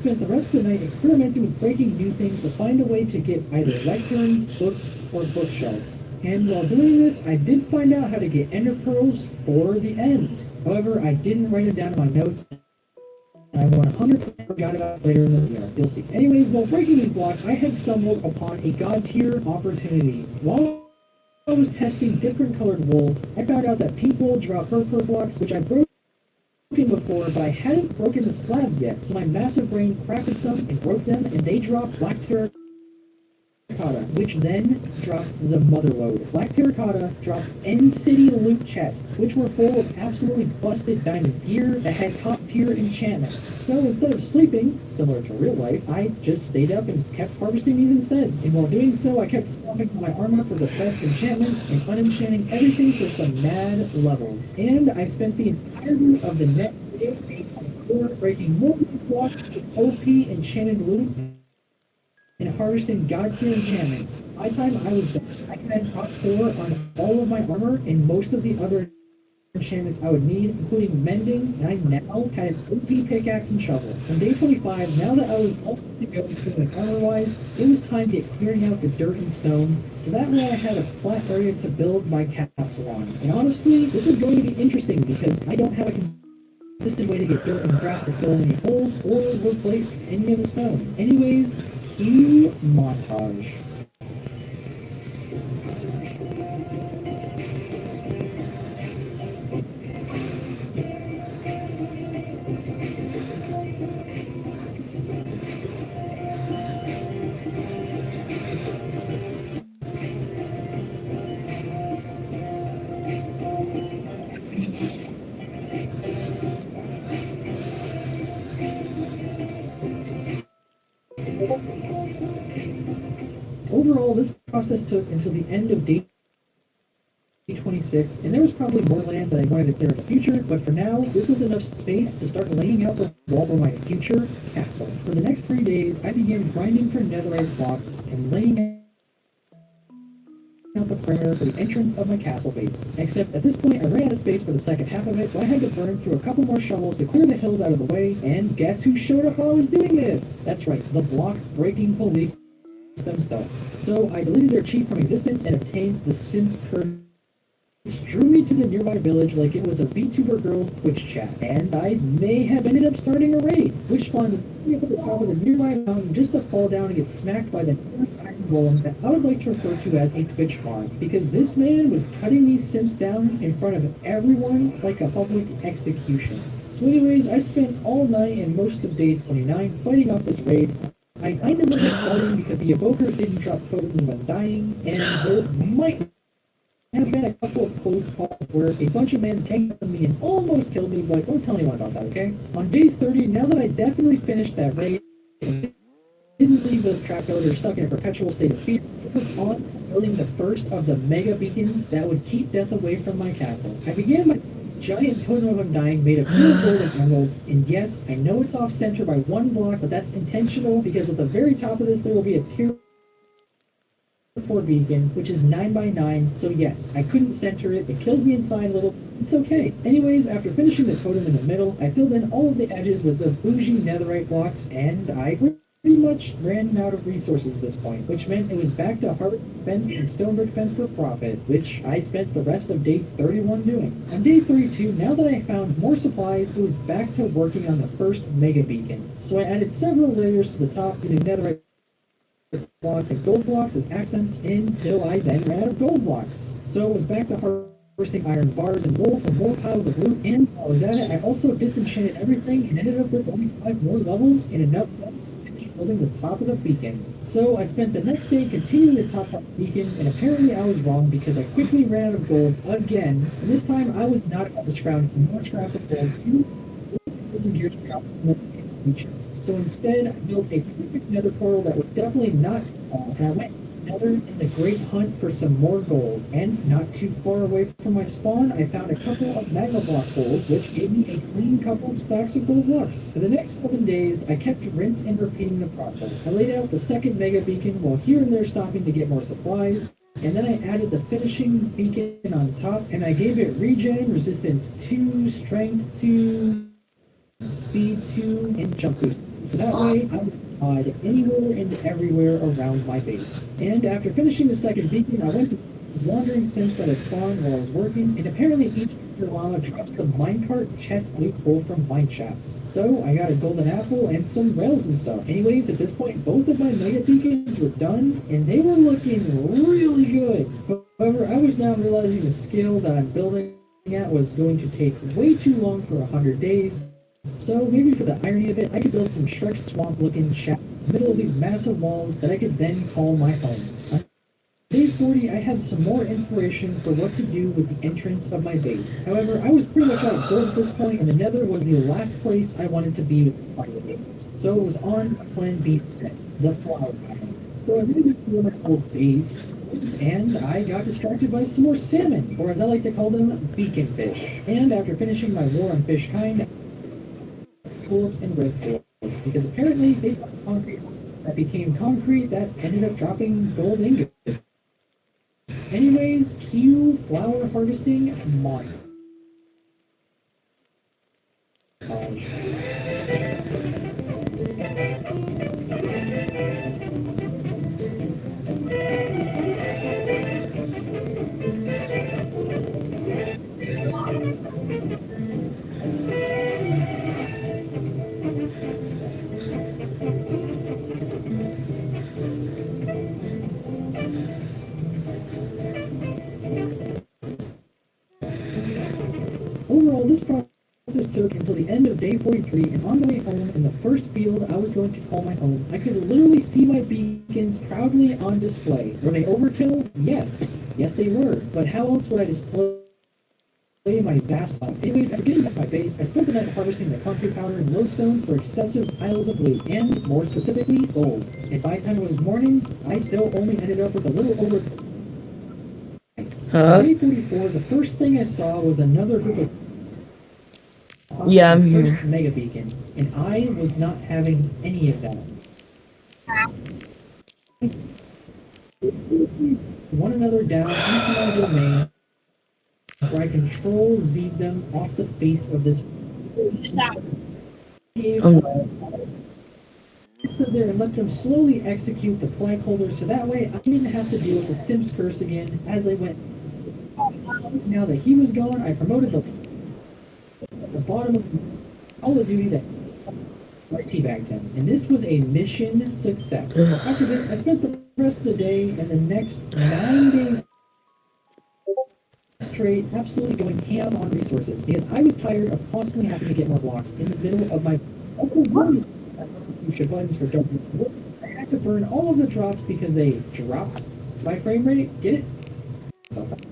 Spent the rest of the night experimenting with breaking new things to find a way to get either lecterns, books, or bookshelves. And while doing this, I did find out how to get ender pearls for the end. However, I didn't write it down in my notes. I 100% forgot about it later in the video. You'll see. Anyways, while breaking these blocks, I had stumbled upon a god-tier opportunity. While I was testing different colored wools, I found out that pink wool dropped purple blocks, which I'd broken before, but I hadn't broken the slabs yet. So my massive brain crafted some and broke them, and they dropped black terracotta, which then dropped the motherlode. Black terracotta dropped N-City loot chests, which were full of absolutely busted diamond gear that had top-tier enchantments. So instead of sleeping, similar to real life, I just stayed up and kept harvesting these instead. And while doing so, I kept swapping my armor for the best enchantments and unenchanting everything for some mad levels. And I spent the entirety of the next day on court breaking more of these blocks with OP enchanted loot and harvesting god-tier enchantments. By the time I was done, I had top 4 on all of my armor and most of the other enchantments I would need, including mending, and I now had an OP pickaxe and shovel. On day 25, now that I was all set to go to armor-wise, it was time to get clearing out the dirt and stone, so that way I had a flat area to build my castle on. And honestly, this was going to be interesting because I don't have a consistent way to get dirt and grass to fill in any holes or replace any of the stone. Anyways, cue montage. Overall, this process took until the end of day 26, and there was probably more land that I wanted to clear in the future, but for now, this was enough space to start laying out the wall for my future castle. For the next 3 days, I began grinding for netherite blocks and laying out the perimeter for the entrance of my castle base. Except at this point, I ran out of space for the second half of it, so I had to burn through a couple more shovels to clear the hills out of the way, and guess who showed up while I was doing this? That's right, the block-breaking police themselves. So I deleted their chief from existence and obtained the Sims curse, which drew me to the nearby village like it was a VTuber girls Twitch chat. And I may have ended up starting a raid, which spawned me up at the top of the nearby mountain just to fall down and get smacked by the iron golem that I would like to refer to as a Twitch farm, because this man was cutting these Sims down in front of everyone like a public execution. So anyways, I spent all night and most of day 29 fighting off this raid. I kind of wasn't starting because the evoker didn't drop tokens when dying, and there might have been a couple of close calls where a bunch of mans came up to me and almost killed me, but don't tell anyone about that, okay? On day 30, now that I definitely finished that raid and didn't leave those trap villagers stuck in a perpetual state of fear, it was on building the first of the mega beacons that would keep death away from my castle. I began my giant totem of undying made of pure gold and emeralds. And yes, I know it's off center by 1 block, but that's intentional because at the very top of this there will be a tier 4 beacon, which is 9 by 9. So yes, I couldn't center it. It kills me inside a little. It's okay. Anyways, after finishing the totem in the middle, I filled in all of the edges with the bougie netherite blocks, and I pretty much ran out of resources at this point, which meant it was back to hard fence and stone brick fence for profit, which I spent the rest of day 31 doing. On day 32, now that I found more supplies, it was back to working on the first mega beacon. So I added several layers to the top using netherite blocks and gold blocks as accents until I then ran out of gold blocks. So it was back to harvesting iron bars and wool for more piles of loot, and while I was at it, I also disenchanted everything and ended up with only 5 more levels and enough to finish building the top of the beacon. So I spent the next day continuing the top of the beacon, and apparently I was wrong because I quickly ran out of gold again, and this time I was not about to scrounge more scraps of gold building gear to drop in chests. So instead, I built a perfect nether portal that was definitely not and I went nether in the great hunt for some more gold. And not too far away from my spawn, I found a couple of magma block holes, which gave me a clean couple of stacks of gold blocks. For the next 7 days, I kept rinse and repeating the process. I laid out the second mega beacon while here and there stopping to get more supplies. And then I added the finishing beacon on top, and I gave it regen, resistance 2, strength 2, speed 2, and jump boost. So that way, I would hide anywhere and everywhere around my base. And after finishing the second beacon, I went to wandering sims that had spawned while I was working, and apparently each llama drops the minecart chest loot pull from mine shafts. So I got a golden apple and some rails and stuff. Anyways, at this point, both of my mega beacons were done, and they were looking really good. However, I was now realizing the skill that I'm building at was going to take way too long for 100 days. So maybe for the irony of it, I could build some Shrek swamp-looking shack in the middle of these massive walls that I could then call my home. On day 40, I had some more inspiration for what to do with the entrance of my base. However, I was pretty much out of gold at this point, and the nether was the last place I wanted to be with my business. So it was on plan B instead, the flower biome. So I made it to my old base, and I got distracted by some more salmon, or as I like to call them, beacon fish. And after finishing my war on fish kind, tulips and red tulips, because apparently they got concrete that became concrete that ended up dropping gold ingots. Anyways, cue flower harvesting montage. Overall, this process took until the end of day 43, and on the way home, in the first field I was going to call my home, I could literally see my beacons proudly on display. Were they overkill? Yes. Yes, they were. But how else would I display my vast wealth? Anyways, after getting back to my base, I spent the night harvesting the concrete powder and lodestones for excessive piles of loot, and more specifically, gold. And by the time it was morning, I still only ended up with a little over... On day 44, the first thing I saw was another group of... Yeah, I'm here. First mega beacon, and I was not having any of that. One another down into my domain, where I control Z them off the face of this. Stop. There and let them slowly execute the flag holders, so that way I didn't have to deal with the Sims curse again as I went. Now that he was gone, I promoted the bottom of Call of Duty that I teabagged him, and this was a mission success. After this, I spent the rest of the day and the next 9 days straight absolutely going ham on resources because I was tired of constantly having to get more blocks in the middle of my buttons for dark. I had to burn all of the drops because they dropped my frame rate. Get it?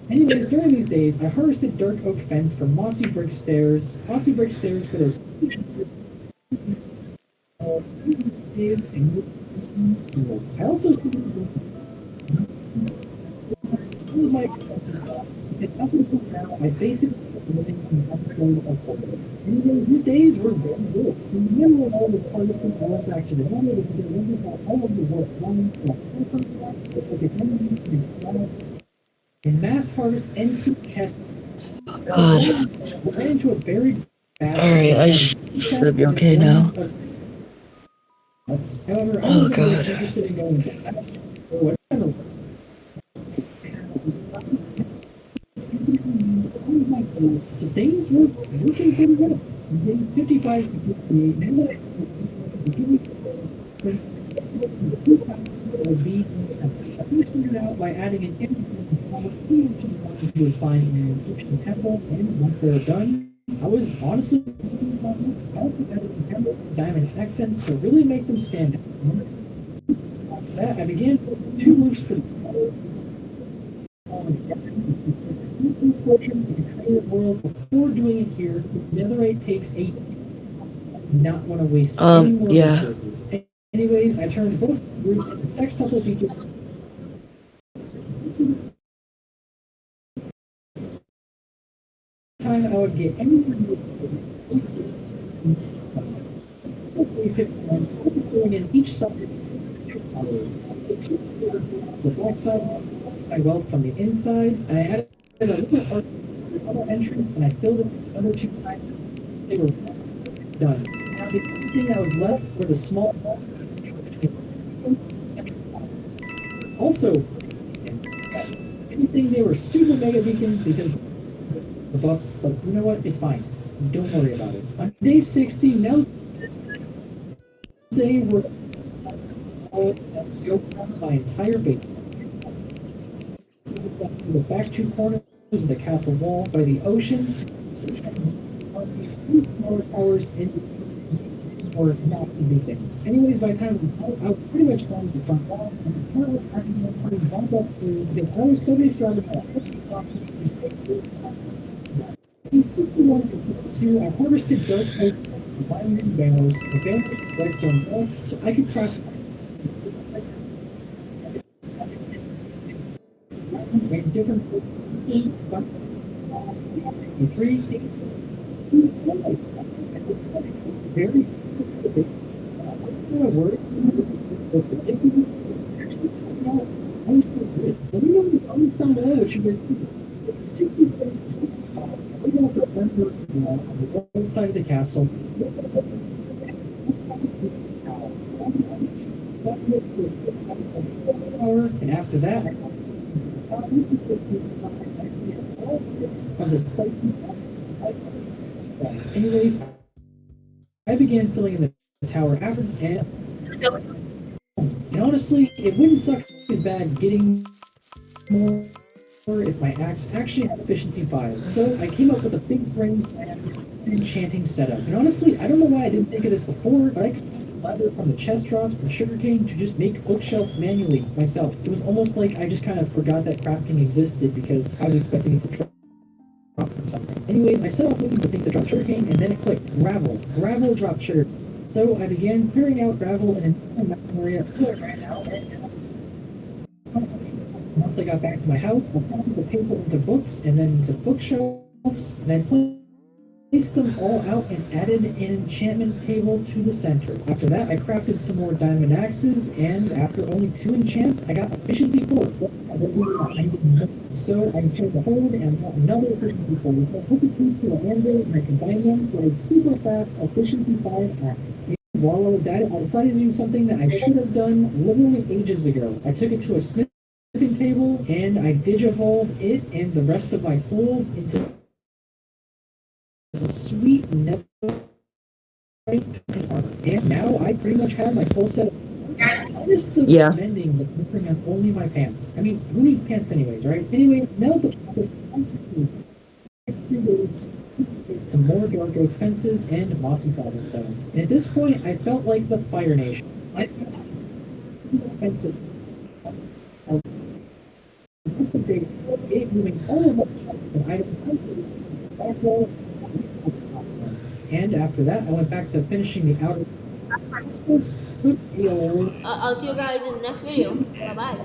Anyways, during these days, I harvested dark oak fence for mossy brick stairs. Mossy brick stairs for those. I also all of my expenses. It's up until now. I basically Anyway, these days were very good. In the middle of all this partying, I went back to the normal because I remember how all of the work done, and mass harvest and soup chest. God. We ran into a very bad. Alright, I should be okay now. However, I Oh, wasn't really God. interested in going back. What kind of so things were looking pretty good. Days 55 to 58. Now that I figured out by adding an image you would find in an Egyptian temple, and once they were done, I was honestly added some temple diamond accents to really make them stand out. After that, I began putting 2 roofs for the these portions in the creative world before doing it here. Netherite takes 8. Not want to waste any more Yeah. resources. Anyways, I turned both roofs into sextuple features. Time I would get anything in each side. The back side, my wealth from the inside. I added a little art other entrance, and I filled in the other 2 sides. They were done. Now the only thing that was left were the small. Also, anything they were super mega beacons because the buffs, but you know what? It's fine. Don't worry about it. On day 60, now they were my entire base. The back 2 corners of the castle wall by the ocean. Smaller towers in or not to do things. Anyways, by the time I was pretty much done with the front wall, and the front was actually pretty bumped up to the I was so started at 61 to 62. I harvested dirt oak, diamond bales, advanced redstone blocks, so I could craft and different 63 very word. Let me know in the comments down below what you guys think. 64 on the right side of the castle. And after that, all 6 of the spicy. Anyways, I began filling in the tower afterwards, and honestly, it wouldn't suck as bad getting more if my axe actually had efficiency 5. So I came up with a big brain enchanting setup. And honestly, I don't know why I didn't think of this before, but I could use the leather from the chest drops and the sugarcane to just make bookshelves manually myself. It was almost like I just kind of forgot that crafting existed because I was expecting it to drop from something. Anyways, I set off looking for things that drop sugarcane, and then it clicked. Gravel. Gravel dropped sugar. So I began clearing out gravel in a mountain area until it ran out. Once I got back to my house, I copied the paper into books and then into bookshelves, and I placed them all out and added an enchantment table to the center. After that, I crafted some more diamond axes, and after only 2 enchants, I got efficiency 4. So I enchanted the hold and got another efficiency 4. So I put the keys to a handle and I combined them for a super fast efficiency 5 axe. While I was at it, I decided to do something that I should have done literally ages ago. I took it to a smithing table and I digivolved it and the rest of my tools into some sweet netherite and now I pretty much have my full set of honestly recommending the missing on only my pants. I mean, who needs pants anyways, right? Anyway, now the some more dark oak fences and mossy cobblestone. And at this point, I felt like the Fire Nation. Moving all of my items and after that, I went back to finishing the outer. I'll see you guys in the next video. Bye bye.